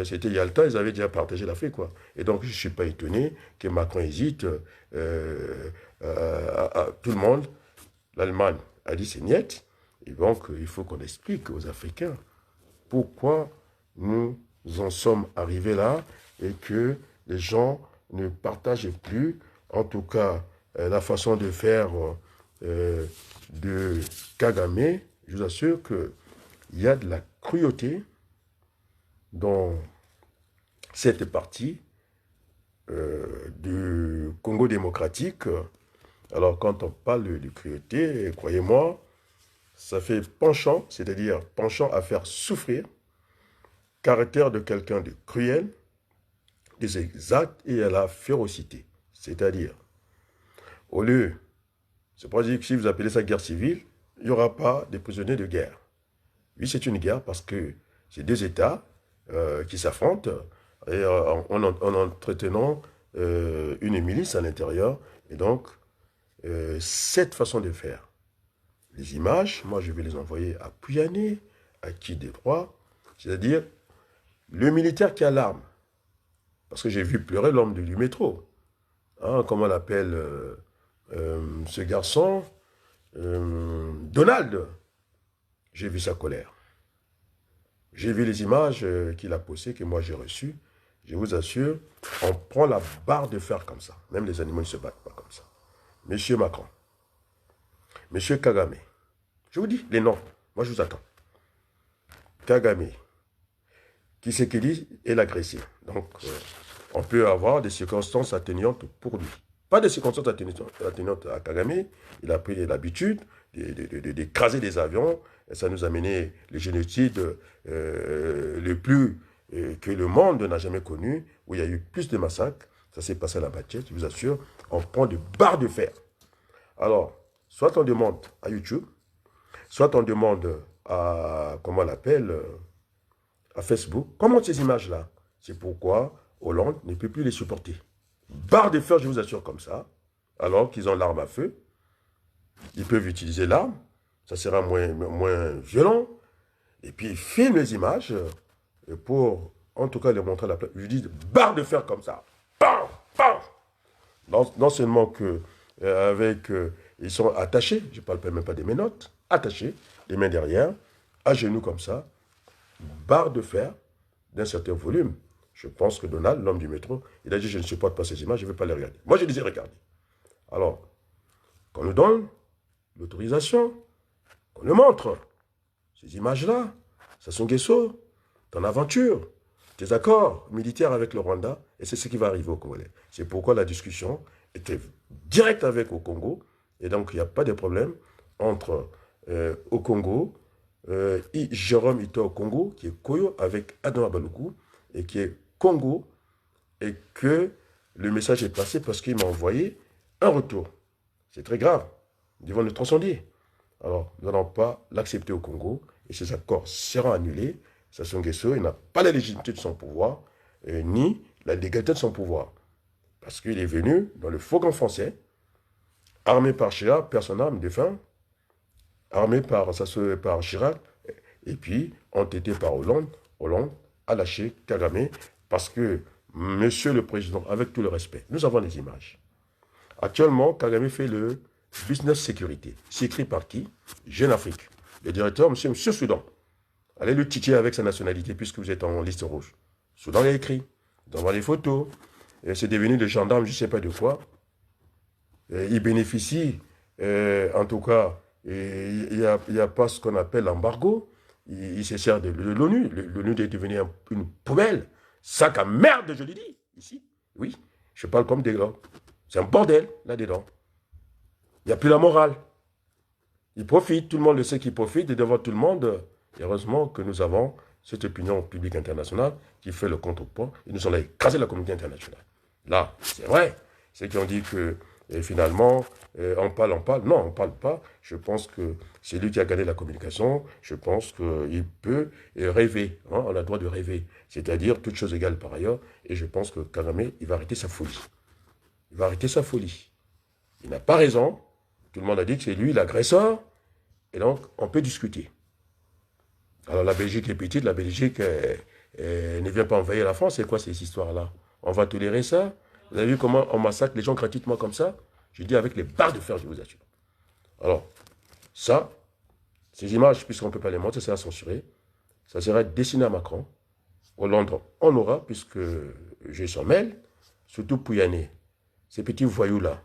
c'était Yalta, ils avaient déjà partagé l'Afrique, quoi. Et donc, je ne suis pas étonné que Macron hésite. Tout le monde, l'Allemagne a dit c'est niet. Et donc, il faut qu'on explique aux Africains pourquoi nous en sommes arrivés là et que les gens ne partagent plus, en tout cas, la façon de faire de Kagame. Je vous assure qu'il y a de la cruauté dans cette partie du Congo démocratique. Alors, quand on parle de cruauté, croyez-moi, ça fait penchant, c'est-à-dire penchant à faire souffrir, caractère de quelqu'un de cruel, des actes et à la férocité. C'est-à-dire, au lieu, c'est pas dire que si vous appelez ça guerre civile, il n'y aura pas de prisonniers de guerre. Oui, c'est une guerre parce que c'est deux États qui s'affrontent et en entretenant une milice à l'intérieur. Et donc, cette façon de faire, les images, moi je vais les envoyer à Pouyanné, à qui des droits, c'est-à-dire le militaire qui a l'arme. Parce que j'ai vu pleurer l'homme du métro. Hein, comment on l'appelle ce garçon Donald. J'ai vu sa colère. J'ai vu les images qu'il a postées, que moi j'ai reçues. Je vous assure, on prend la barre de fer comme ça. Même les animaux ne se battent pas comme ça. Monsieur Macron, Monsieur Kagame, je vous dis les noms, moi je vous attends. Kagame, Tshisekedi est l'agressé. Donc, on peut avoir des circonstances atténuantes pour lui. Pas des circonstances atténuantes à Kagame. Il a pris l'habitude d'écraser des avions. Et ça nous a mené les génocides le plus que le monde n'a jamais connu, où il y a eu plus de massacres. Ça s'est passé à la Batiette, je vous assure. On prend des barres de fer. Alors, soit on demande à YouTube, soit on demande à, comment on l'appelle, à Facebook. Comment ces images-là? C'est pourquoi Hollande ne peut plus les supporter. Barre de fer, je vous assure, comme ça, alors qu'ils ont l'arme à feu. Ils peuvent utiliser l'arme, ça sera moins violent. Et puis, ils filment les images pour, en tout cas, les montrer à la place. Je dis barre de fer comme ça. Bam, bam. Non seulement que, ils sont attachés, je ne parle même pas des menottes, attachés, les mains derrière, à genoux comme ça, barre de fer d'un certain volume. Je pense que Donald, l'homme du métro, il a dit, je ne supporte pas ces images, je ne vais pas les regarder. Moi, je les ai regardées. Alors, qu'on nous donne l'autorisation, qu'on nous montre ces images-là, Sassou Nguesso, ton aventure, tes accords militaires avec le Rwanda, et c'est ce qui va arriver au Congolais. C'est pourquoi la discussion était directe avec au Congo, et donc il n'y a pas de problème entre au Congo, Jérôme Ito au Congo, qui est Koyo avec Adama Baloukou, et qui est Congo, et que le message est passé parce qu'il m'a envoyé un retour. C'est très grave. Nous devons le transcender. Alors, nous n'allons pas l'accepter au Congo, et ces accords seront annulés. Sassou Nguesso, il n'a pas la légitimité de son pouvoir, ni la légalité de son pouvoir. Parce qu'il est venu dans le faucon français, armé par Chirac, personne arme, défunt, armé par Chirac, et puis entêté par Hollande. Hollande a lâché Kagame, parce que, monsieur le président, avec tout le respect, nous avons des images. Actuellement, Kagame fait le business sécurité. C'est écrit par qui? Jeune Afrique. Le directeur, monsieur Soudan. Allez le titiller avec sa nationalité, puisque vous êtes en liste rouge. Soudan l'a écrit. Dans les photos. C'est devenu le gendarme, je ne sais pas de quoi. Il bénéficie, en tout cas, il n'y a pas ce qu'on appelle l'embargo. Il se sert de l'ONU. L'ONU est devenu une poubelle. Sac à merde, je l'ai dit, ici. Oui, je parle comme des gars. C'est un bordel, là-dedans. Il n'y a plus la morale. Ils profitent, tout le monde le sait qu'ils profitent, et devant tout le monde, heureusement que nous avons cette opinion publique internationale qui fait le contrepoids, et nous allons écraser la communauté internationale. Là, c'est vrai. Ceux qui ont dit que finalement, on parle. Non, on ne parle pas. Je pense que c'est lui qui a gagné la communication. Je pense qu'il peut rêver. Hein, on a le droit de rêver. C'est-à-dire, toutes choses égales par ailleurs. Et je pense que Kagame, il va arrêter sa folie. Il va arrêter sa folie. Il n'a pas raison. Tout le monde a dit que c'est lui l'agresseur. Et donc, on peut discuter. Alors, la Belgique est petite. La Belgique ne vient pas envahir la France. C'est quoi ces histoires-là? On va tolérer ça? Vous avez vu comment on massacre les gens gratuitement comme ça? Je dis avec les barres de fer, je vous assure. Alors, ça, ces images, puisqu'on ne peut pas les montrer, ça sera censuré. Ça sera destiné à Macron. Hollande, on aura, puisque je s'en mêle. Surtout Pouyanné. Ces petits voyous-là.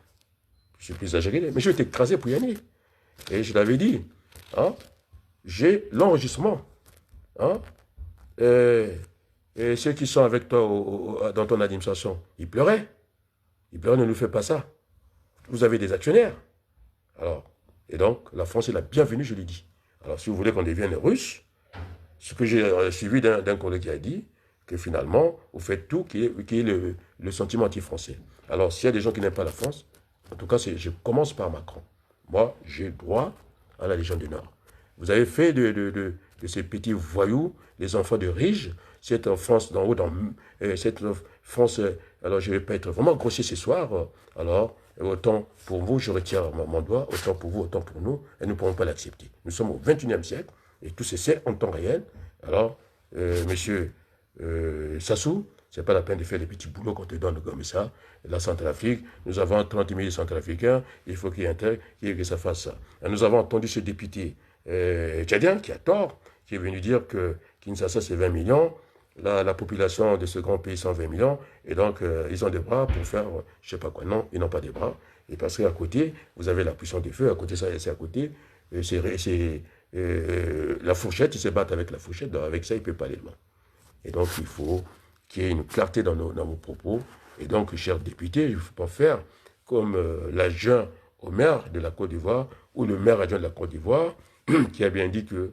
Je suis plus exagéré, mais je vais t'écraser Pouyanné. Et je l'avais dit. Hein, j'ai l'enregistrement. Hein, et ceux qui sont avec toi dans ton administration, ils pleuraient. Ils pleuraient, ne nous fais pas ça. Vous avez des actionnaires. Alors, et donc, la France est la bienvenue, je l'ai dit. Alors, si vous voulez qu'on devienne russe, ce que j'ai suivi d'un collègue qui a dit, que finalement, vous faites tout qui est le sentiment anti-français. Alors, s'il y a des gens qui n'aiment pas la France, en tout cas, je commence par Macron. Moi, j'ai droit à la Légion d'honneur. Vous avez fait de ces petits voyous, les enfants de riches, cette France d'en haut, cette France alors je ne vais pas être vraiment grossier ce soir, alors autant pour vous, je retire mon doigt, autant pour vous, autant pour nous, et nous ne pourrons pas l'accepter. Nous sommes au XXIe siècle, et tout ceci en temps réel. Alors, monsieur Sassou, ce n'est pas la peine de faire des petits boulots qu'on te donne comme ça. La Centrafrique, nous avons 30 000 Centrafricains, il faut qu'il y ait un tel, que ça fasse ça. Et nous avons entendu ce député tchadien qui a tort, qui est venu dire que Kinshasa c'est 20 millions, la population de ce grand pays 120 millions, et donc ils ont des bras pour faire je ne sais pas quoi. Non, ils n'ont pas des bras. Et parce qu'à côté, vous avez la puissance du feu, à côté ça, c'est à côté, c'est la fourchette, ils se battent avec la fourchette, donc avec ça, ils ne peuvent pas aller loin. Et donc, il faut qu'il y ait une clarté dans vos propos. Et donc, chers députés, il ne faut pas faire comme l'adjoint au maire de la Côte d'Ivoire ou le maire adjoint de la Côte d'Ivoire qui a bien dit que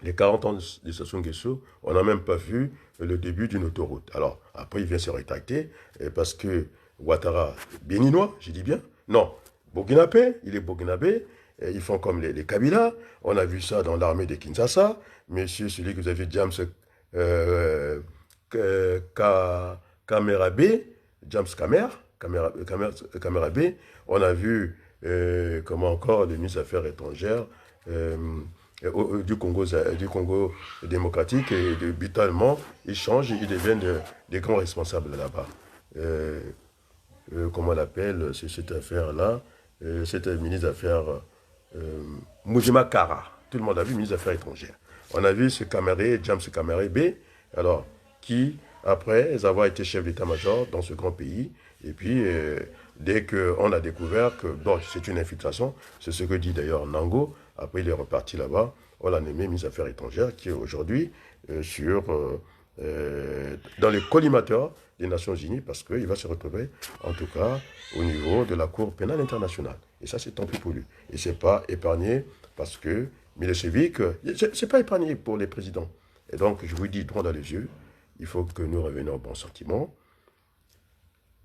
les 40 ans de Sassou Nguesso, on n'a même pas vu le début d'une autoroute. Alors, après, il vient se rétracter parce que Ouattara, béninois, j'ai dit bien, non, burkinabé, il est burkinabé, ils font comme les Kabila, on a vu ça dans l'armée de Kinshasa, monsieur, celui que vous avez vu, James Camera B, James Camera B, on a vu comment encore le ministre des Affaires étrangères du Congo démocratique et brutalement, ils changent, ils deviennent des grands responsables là-bas. Comment on l'appelle, cette affaire-là, c'était le ministre des Affaires Mujima Kara. Tout le monde a vu, ministre des Affaires étrangères. On a vu ce Caméré, James Caméré B, alors, qui, après avoir été chef d'état-major dans ce grand pays, et puis, dès qu'on a découvert que, bon, c'est une infiltration, c'est ce que dit d'ailleurs Nango, après il est reparti là-bas, on l'a nommé ministre des Affaires étrangères, qui est aujourd'hui dans les collimateurs des Nations Unies, parce qu'il va se retrouver, en tout cas, au niveau de la Cour pénale internationale. Et ça, c'est tant pis pour lui. Et ce n'est pas épargné, parce que Milosevic, ce n'est pas épargné pour les présidents. Et donc, je vous dis droit dans les yeux, il faut que nous revenions au bon sentiment.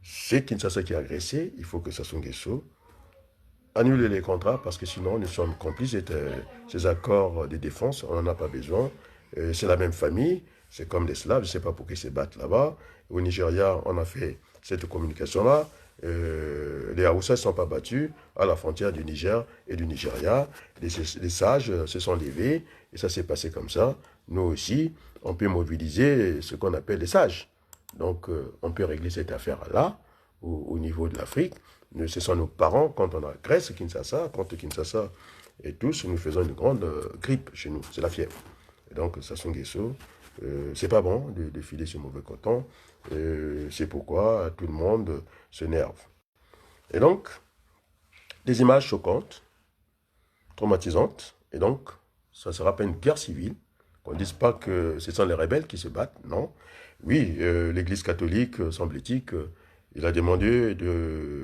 C'est Kinshasa qui a agressé, il faut que Sassou Nguesso annule les contrats, parce que sinon, nous sommes complices de ces accords de défense, on n'en a pas besoin. C'est la même famille, c'est comme les Slaves, je ne sais pas pour qui ils se battent là-bas. Au Nigeria, on a fait cette communication-là. Les Haoussa ne sont pas battus à la frontière du Niger et du Nigeria. Les sages se sont levés et ça s'est passé comme ça. Nous aussi, on peut mobiliser ce qu'on appelle les sages. Donc, on peut régler cette affaire-là au niveau de l'Afrique. Ce sont nos parents, quand on a Grèce, Kinshasa, quand Kinshasa et tous, nous faisons une grande grippe chez nous. C'est la fièvre. Et donc, Sassou Nguesso, c'est pas bon de filer ce mauvais coton. C'est pourquoi tout le monde s'énerve. Et donc, des images choquantes, traumatisantes, et donc, ça ne sera pas une guerre civile, qu'on ne dise pas que ce sont les rebelles qui se battent, non. Oui, l'Église catholique, semble-t-il, il a demandé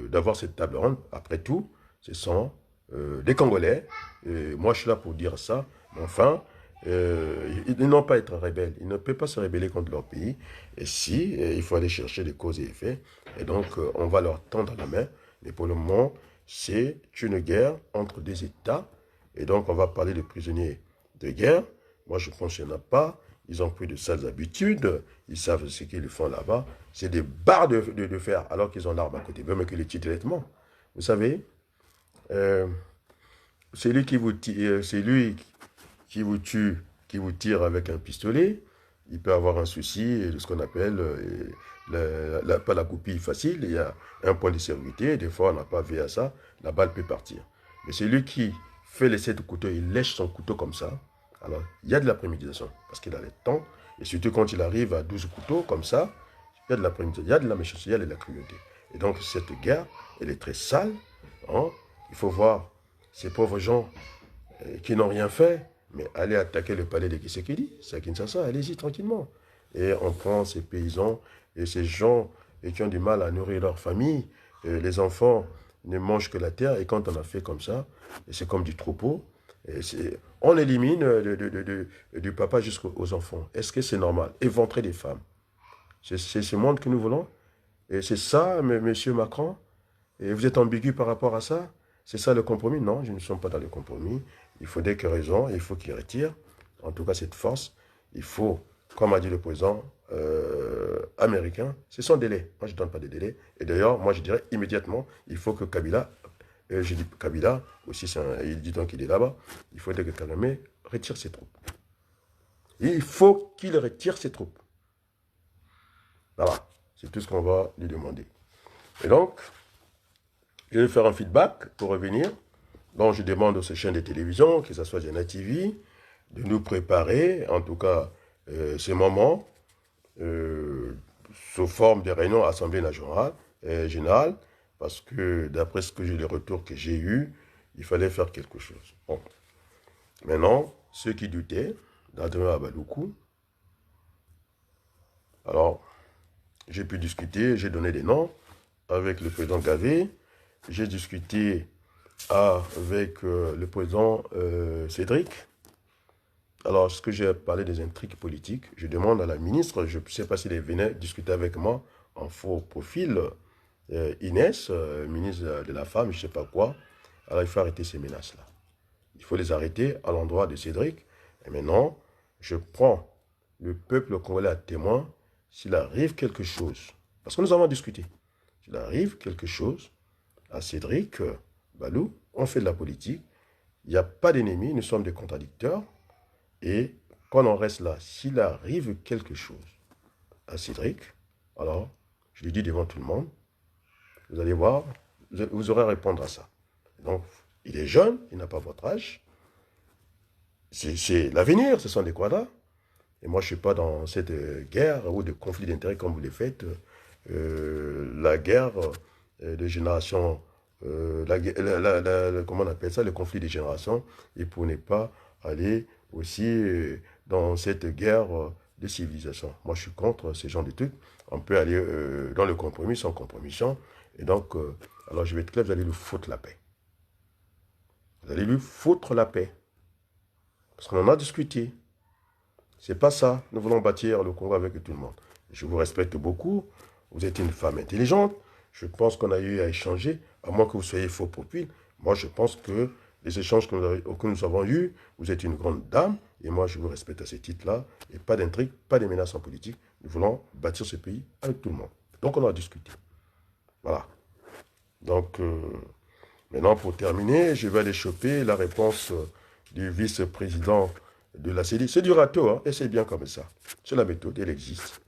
d'avoir cette table ronde. Après tout, ce sont des Congolais. Moi, je suis là pour dire ça, mais enfin, ils n'ont pas à être rebelles. Ils ne peuvent pas se rebeller contre leur pays. Et si, il faut aller chercher des causes et effets. Et donc, on va leur tendre la main. Mais pour le moment, c'est une guerre entre des États. Et donc, on va parler de prisonniers de guerre. Moi, je pense qu'il n'y en a pas. Ils ont pris de sales habitudes. Ils savent ce qu'ils font là-bas. C'est des barres de fer, alors qu'ils ont l'arme à côté. Même que les tirs directement. Vous savez, c'est lui qui vous tire, qui vous tue, qui vous tire avec un pistolet, il peut avoir un souci de ce qu'on appelle, pas la goupille facile, il y a un point de sécurité, des fois on n'a pas vu à ça, la balle peut partir. Mais c'est lui qui fait l'essai de couteau, il lèche son couteau comme ça, alors il y a de la préméditation, parce qu'il a le temps, et surtout quand il arrive à 12 couteaux comme ça, il y a de la préméditation, il y a de la méchanceté, il y a de la cruauté. Et donc cette guerre, elle est très sale, hein? Il faut voir ces pauvres gens qui n'ont rien fait, mais allez attaquer le palais de Tshisekedi, c'est à Kinshasa, allez-y tranquillement. Et on prend ces paysans et ces gens qui ont du mal à nourrir leur famille, les enfants ne mangent que la terre, et quand on a fait comme ça, c'est comme du troupeau, on élimine du papa jusqu'aux enfants. Est-ce que c'est normal? Éventrer des femmes. C'est ce monde que nous voulons? Et c'est ça, monsieur Macron? Et vous êtes ambigu par rapport à ça? C'est ça le compromis? Non, je ne suis pas dans le compromis. Il faut des raisons, il faut qu'il retire, en tout cas cette force. Il faut, comme a dit le président, américain, c'est son délai. Moi, je ne donne pas de délai. Et d'ailleurs, moi, je dirais immédiatement, il faut que Kabila, je dis Kabila, aussi, il dit donc qu'il est là-bas, il faudrait que Kagame retire ses troupes. Il faut qu'il retire ses troupes. Voilà, c'est tout ce qu'on va lui demander. Et donc, je vais faire un feedback pour revenir. Donc, je demande aux chaînes de télévision, que ce soit Jana TV, de nous préparer, en tout cas, ces moments, sous forme de réunion Assemblée générale, parce que d'après les retours que j'ai eus, il fallait faire quelque chose. Bon. Maintenant, ceux qui doutaient, d'Adrien Abaloukou, alors, j'ai pu discuter, j'ai donné des noms avec le président Gavé, j'ai discuté avec le président Cédric. Alors, est-ce que j'ai parlé des intrigues politiques? Je demande à la ministre, je ne sais pas s'il venait discuter avec moi en faux profil, Inès, ministre de la Femme, je ne sais pas quoi. Alors, il faut arrêter ces menaces-là. Il faut les arrêter à l'endroit de Cédric. Et maintenant, je prends le peuple congolais à témoin s'il arrive quelque chose. Parce que nous avons discuté. S'il arrive quelque chose à Cédric Balou, on fait de la politique. Il n'y a pas d'ennemis, nous sommes des contradicteurs. Et quand on reste là, s'il arrive quelque chose à Cédric, alors, je le dis devant tout le monde, vous allez voir, vous aurez à répondre à ça. Donc, il est jeune, il n'a pas votre âge. C'est l'avenir, ce sont des quadras. Et moi, je ne suis pas dans cette guerre ou de conflit d'intérêts comme vous le faites. La guerre de génération, comment on appelle ça, le conflit des générations, et pour ne pas aller aussi dans cette guerre de civilisation. Moi, je suis contre ce genre de trucs. On peut aller dans le compromis sans compromission. Et donc, alors je vais être clair, vous allez lui foutre la paix. Vous allez lui foutre la paix. Parce qu'on en a discuté. C'est pas ça. Nous voulons bâtir le Congo avec tout le monde. Je vous respecte beaucoup. Vous êtes une femme intelligente. Je pense qu'on a eu à échanger, à moins que vous soyez faux profil. Moi, je pense que les échanges que nous avons eus, vous êtes une grande dame, et moi, je vous respecte à ce titre-là. Et pas d'intrigue, pas de menaces en politique. Nous voulons bâtir ce pays avec tout le monde. Donc, on a discuté. Voilà. Donc, maintenant, pour terminer, je vais aller choper la réponse du vice-président de la CDI. C'est du râteau, hein, et c'est bien comme ça. C'est la méthode, elle existe.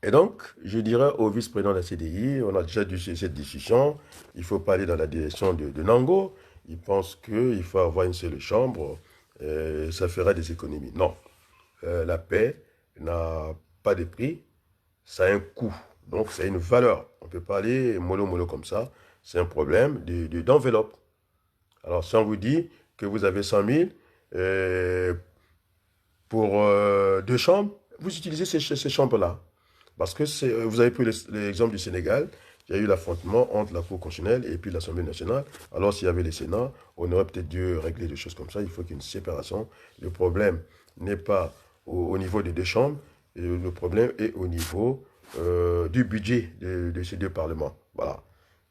Et donc, je dirais au vice-président de la CDI, on a déjà eu cette discussion, il ne faut pas aller dans la direction de Nango, il pense qu'il faut avoir une seule chambre, ça fera des économies. Non, la paix n'a pas de prix, ça a un coût, donc c'est une valeur. On ne peut pas aller mollo comme ça, c'est un problème d'enveloppe. Alors, si on vous dit que vous avez 100 000 pour 2 chambres, vous utilisez ces chambres-là. Parce que vous avez pris l'exemple du Sénégal, il y a eu l'affrontement entre la Cour constitutionnelle et puis l'Assemblée nationale. Alors, s'il y avait le Sénat, on aurait peut-être dû régler des choses comme ça. Il faut qu'il y ait une séparation. Le problème n'est pas au niveau des 2 chambres, et le problème est au niveau du budget de ces 2 parlements. Voilà.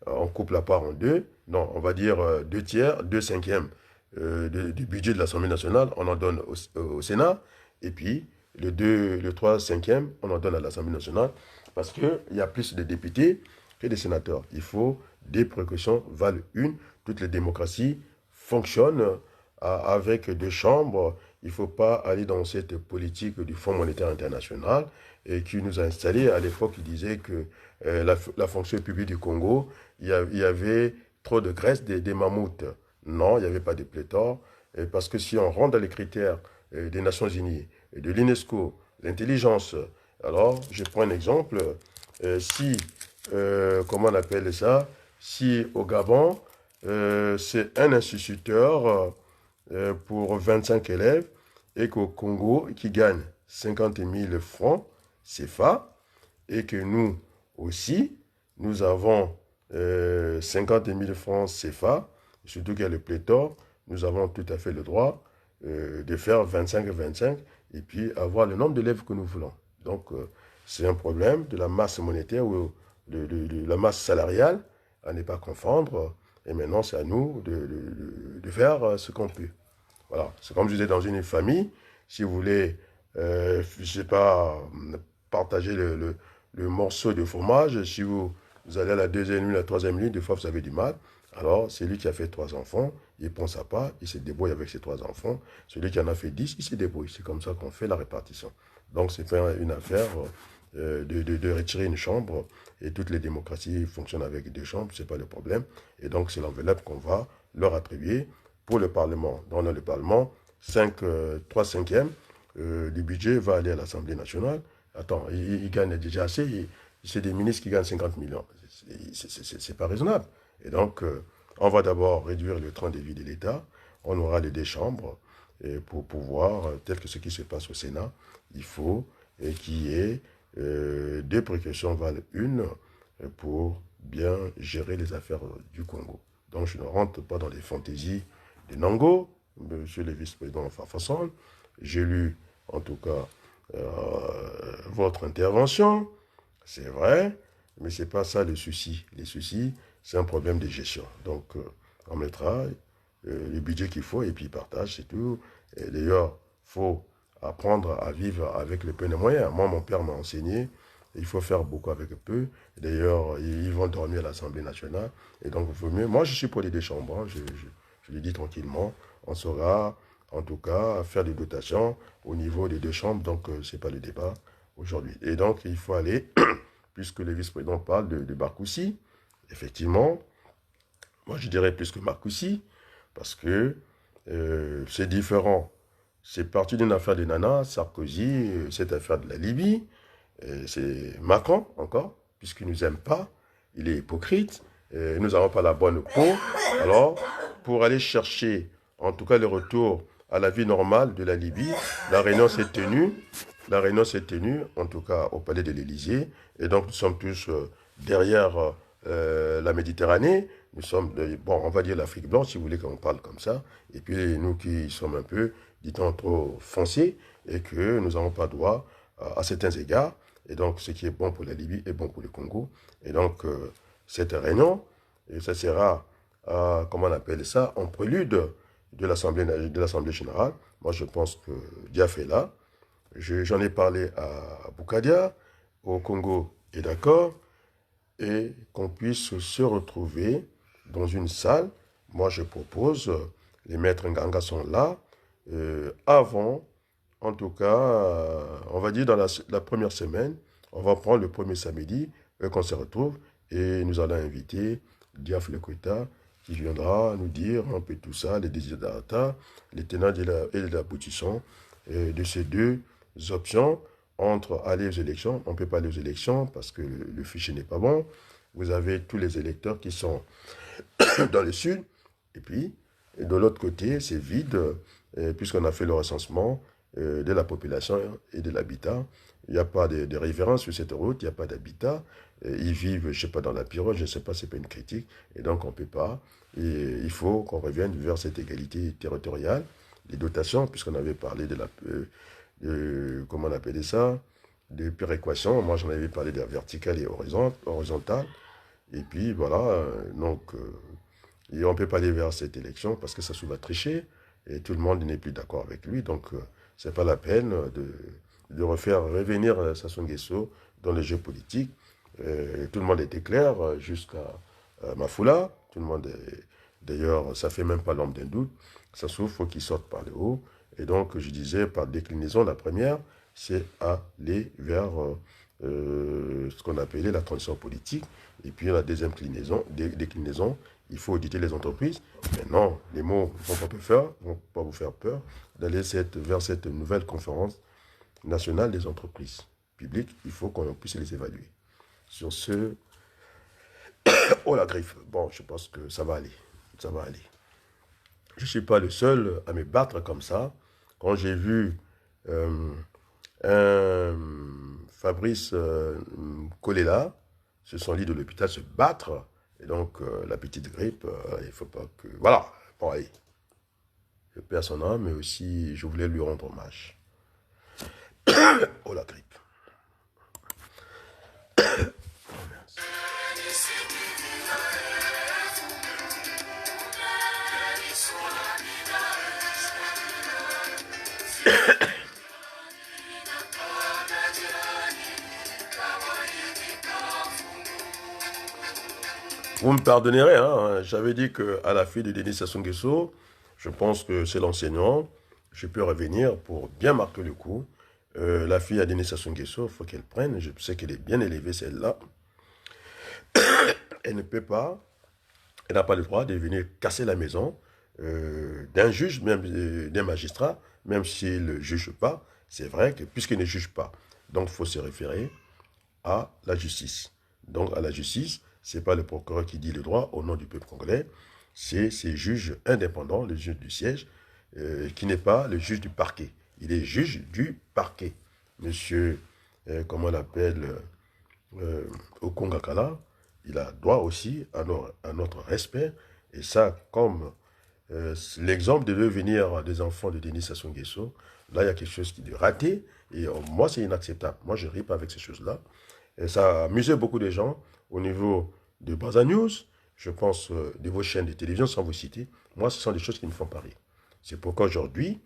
On coupe la part en 2. Non, on va dire 2 tiers, 2 cinquièmes du budget de l'Assemblée nationale, on en donne au Sénat. Et puis, le 3 cinquième, on en donne à l'Assemblée nationale. Parce qu'il y a plus de députés que de sénateurs. Il faut des précautions valent une. Toutes les démocraties fonctionnent avec 2 chambres. Il ne faut pas aller dans cette politique du Fonds monétaire international et qui nous a installés. À l'époque, il disait que la fonction publique du Congo, il y avait trop de graisse des mammouths. Non, il n'y avait pas de pléthore. Parce que si on rentre dans les critères des Nations Unies, de l'UNESCO, l'intelligence, alors je prends un exemple. Si, comment on appelle ça, si au Gabon, c'est un instituteur pour 25 élèves et qu'au Congo, qui gagne 50 000 francs CFA et que nous aussi, nous avons 50 000 francs CFA, surtout qu'il y a le pléthore, nous avons tout à fait le droit de faire 25-25 et puis avoir le nombre d'élèves que nous voulons. Donc, c'est un problème de la masse monétaire ou de la masse salariale à ne pas confondre. Et maintenant, c'est à nous de faire ce qu'on peut. Voilà. C'est comme je disais dans une famille, si vous voulez, je ne sais pas, partager le morceau de fromage. Si vous allez à la deuxième nuit, la troisième nuit, des fois vous avez du mal. Alors, celui qui a fait 3 enfants, il prend sa part, il se débrouille avec ses 3 enfants. Celui qui en a fait 10, il se débrouille. C'est comme ça qu'on fait la répartition. Donc, c'est pas une affaire de retirer une chambre. Et toutes les démocraties fonctionnent avec 2 chambres, ce n'est pas le problème. Et donc, c'est l'enveloppe qu'on va leur attribuer pour le Parlement. Dans le Parlement, 3 cinquièmes du budget va aller à l'Assemblée nationale. Attends, ils gagnent déjà assez. C'est des ministres qui gagnent 50 millions. C'est pas raisonnable. Et donc, on va d'abord réduire le train de vie de l'État. On aura les 2 chambres. Et pour pouvoir, tel que ce qui se passe au Sénat, il faut qu'il y ait 2 précautions valent une pour bien gérer les affaires du Congo. Donc, je ne rentre pas dans les fantaisies de Nango, monsieur le vice-président Farfasson. J'ai lu, en tout cas, votre intervention. C'est vrai, mais ce n'est pas ça le souci. Le souci, c'est un problème de gestion. Donc, on mettra le budget qu'il faut et puis partage, c'est tout. Et d'ailleurs, il faut apprendre à vivre avec le peu de moyens. Moi, mon père m'a enseigné, il faut faire beaucoup avec peu. D'ailleurs, ils vont dormir à l'Assemblée nationale. Et donc, il vaut mieux. Moi, je suis pour les 2 chambres. Hein, je le dis tranquillement. On saura, en tout cas, faire des dotations au niveau des 2 chambres. Donc, ce n'est pas le débat aujourd'hui. Et donc, il faut aller, puisque le vice-président parle de Marcoussi, effectivement, moi, je dirais plus que Marcoussi, parce que c'est différent. C'est parti d'une affaire de Nana, Sarkozy, cette affaire de la Libye. C'est Macron, encore, puisqu'il ne nous aime pas. Il est hypocrite. Nous n'avons pas la bonne peau. Alors, pour aller chercher, en tout cas, le retour à la vie normale de la Libye, la réunion s'est tenue. La réunion s'est tenue, en tout cas, au palais de l'Élysée. Et donc, nous sommes tous derrière la Méditerranée. Nous sommes, bon, on va dire l'Afrique blanche, si vous voulez qu'on parle comme ça. Et puis, nous qui sommes un peu, dit-on, trop foncés, et que nous n'avons pas droit à certains égards. Et donc, ce qui est bon pour la Libye est bon pour le Congo. Et donc, cette réunion, et ça sera, comment on appelle ça, en prélude de l'Assemblée générale. Moi, je pense que Diaf est là. J'en ai parlé à Boukadia, au Congo est d'accord, et qu'on puisse se retrouver dans une salle. Moi, je propose, les maîtres Nganga sont là, avant, en tout cas, on va dire dans la première semaine, on va prendre le premier samedi, qu'on se retrouve, et nous allons inviter Diaf Lekweta, qui viendra nous dire un peu tout ça, les desiderata, les tenants et les aboutissants de ces 2 options entre aller aux élections. On ne peut pas aller aux élections parce que le fichier n'est pas bon. Vous avez tous les électeurs qui sont dans le sud. Et puis, de l'autre côté, c'est vide, puisqu'on a fait le recensement de la population et de l'habitat. Il n'y a pas de référence sur cette route, il n'y a pas d'habitat. Ils vivent, je ne sais pas, dans la pirogue, je ne sais pas, ce n'est pas une critique. Et donc, on ne peut pas. Et il faut qu'on revienne vers cette égalité territoriale. Les dotations, puisqu'on avait parlé comment on appelait ça, de péréquation. Moi, j'en avais parlé de la verticale et horizontale. Et puis, voilà, donc, et on ne peut pas aller vers cette élection parce que ça se va tricher. Et tout le monde n'est plus d'accord avec lui. Donc, ce n'est pas la peine de refaire revenir Sassou Nguesso dans le jeu politique. Tout le monde était clair jusqu'à Mafoula. Tout le monde d'ailleurs, ça ne fait même pas l'ombre d'un doute. Sassou, il faut qu'il sorte par le haut. Et donc, je disais, par déclinaison, la première, c'est aller vers ce qu'on appelait la transition politique. Et puis, la deuxième déclinaison, il faut auditer les entreprises. Mais non, les mots ne vont pas vous faire peur d'aller vers cette nouvelle conférence nationale des entreprises publiques. Il faut qu'on puisse les évaluer. Sur ce, oh la griffe, bon, je pense que ça va aller. Ça va aller. Je ne suis pas le seul à me battre comme ça. Quand j'ai vu un Fabrice Kolela, sur son lit de l'hôpital, se battre, et donc la petite grippe, il ne faut pas que... Voilà, bon, allez. Je perds son âme, mais aussi, je voulais lui rendre hommage. Oh, la grippe. Vous me pardonnerez, hein, j'avais dit qu'à la fille de Denis Sassou Nguesso, je pense que c'est l'enseignant, je peux revenir pour bien marquer le coup. La fille à Denis Sassou Nguesso, il faut qu'elle prenne, je sais qu'elle est bien élevée celle-là. Elle ne peut pas, elle n'a pas le droit de venir casser la maison d'un juge, même d'un magistrat, même s'il ne juge pas. C'est vrai que puisqu'il ne juge pas, donc il faut se référer à la justice. Donc à la justice, ce n'est pas le procureur qui dit le droit au nom du peuple congolais, c'est ces juges indépendants, le juge du siège, qui n'est pas le juge du parquet. Il est juge du parquet. Monsieur, comment on l'appelle, Okongakala, il a droit aussi à notre respect. Et ça, comme l'exemple devait venir des enfants de Denis Sassou Nguesso, là, il y a quelque chose qui est raté. Et moi, c'est inacceptable. Moi, je ne ris pas avec ces choses-là. Et ça a amusé beaucoup de gens au niveau de Baza News, je pense de vos chaînes de télévision, sans vous citer. Moi, ce sont des choses qui me font pas rire. C'est pourquoi aujourd'hui,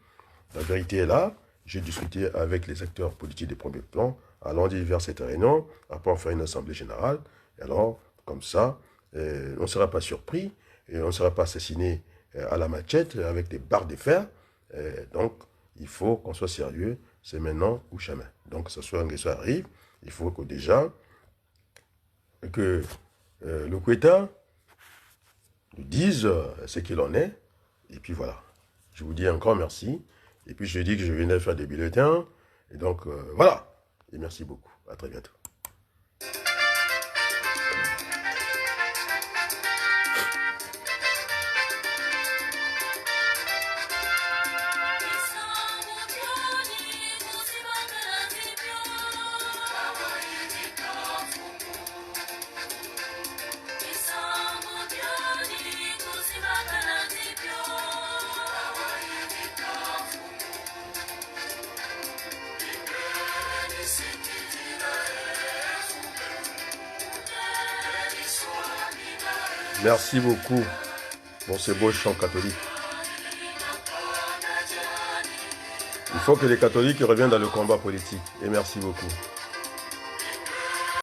la vérité est là. J'ai discuté avec les acteurs politiques des premiers plans, allant vers cette réunion, après en faire une assemblée générale. Et alors, comme ça, on ne sera pas surpris, et on ne sera pas assassiné à la machette avec des barres de fer. Donc, il faut qu'on soit sérieux, c'est maintenant ou jamais. Donc, ce soit que ça arrive, il faut que déjà, que le Kweta nous dise ce qu'il en est, et puis voilà. Je vous dis encore merci, et puis je dis que je venais faire des bulletins, et donc voilà. Et merci beaucoup, à très bientôt. Merci beaucoup pour ces beaux chants catholiques. Il faut que les catholiques reviennent dans le combat politique. Et merci beaucoup.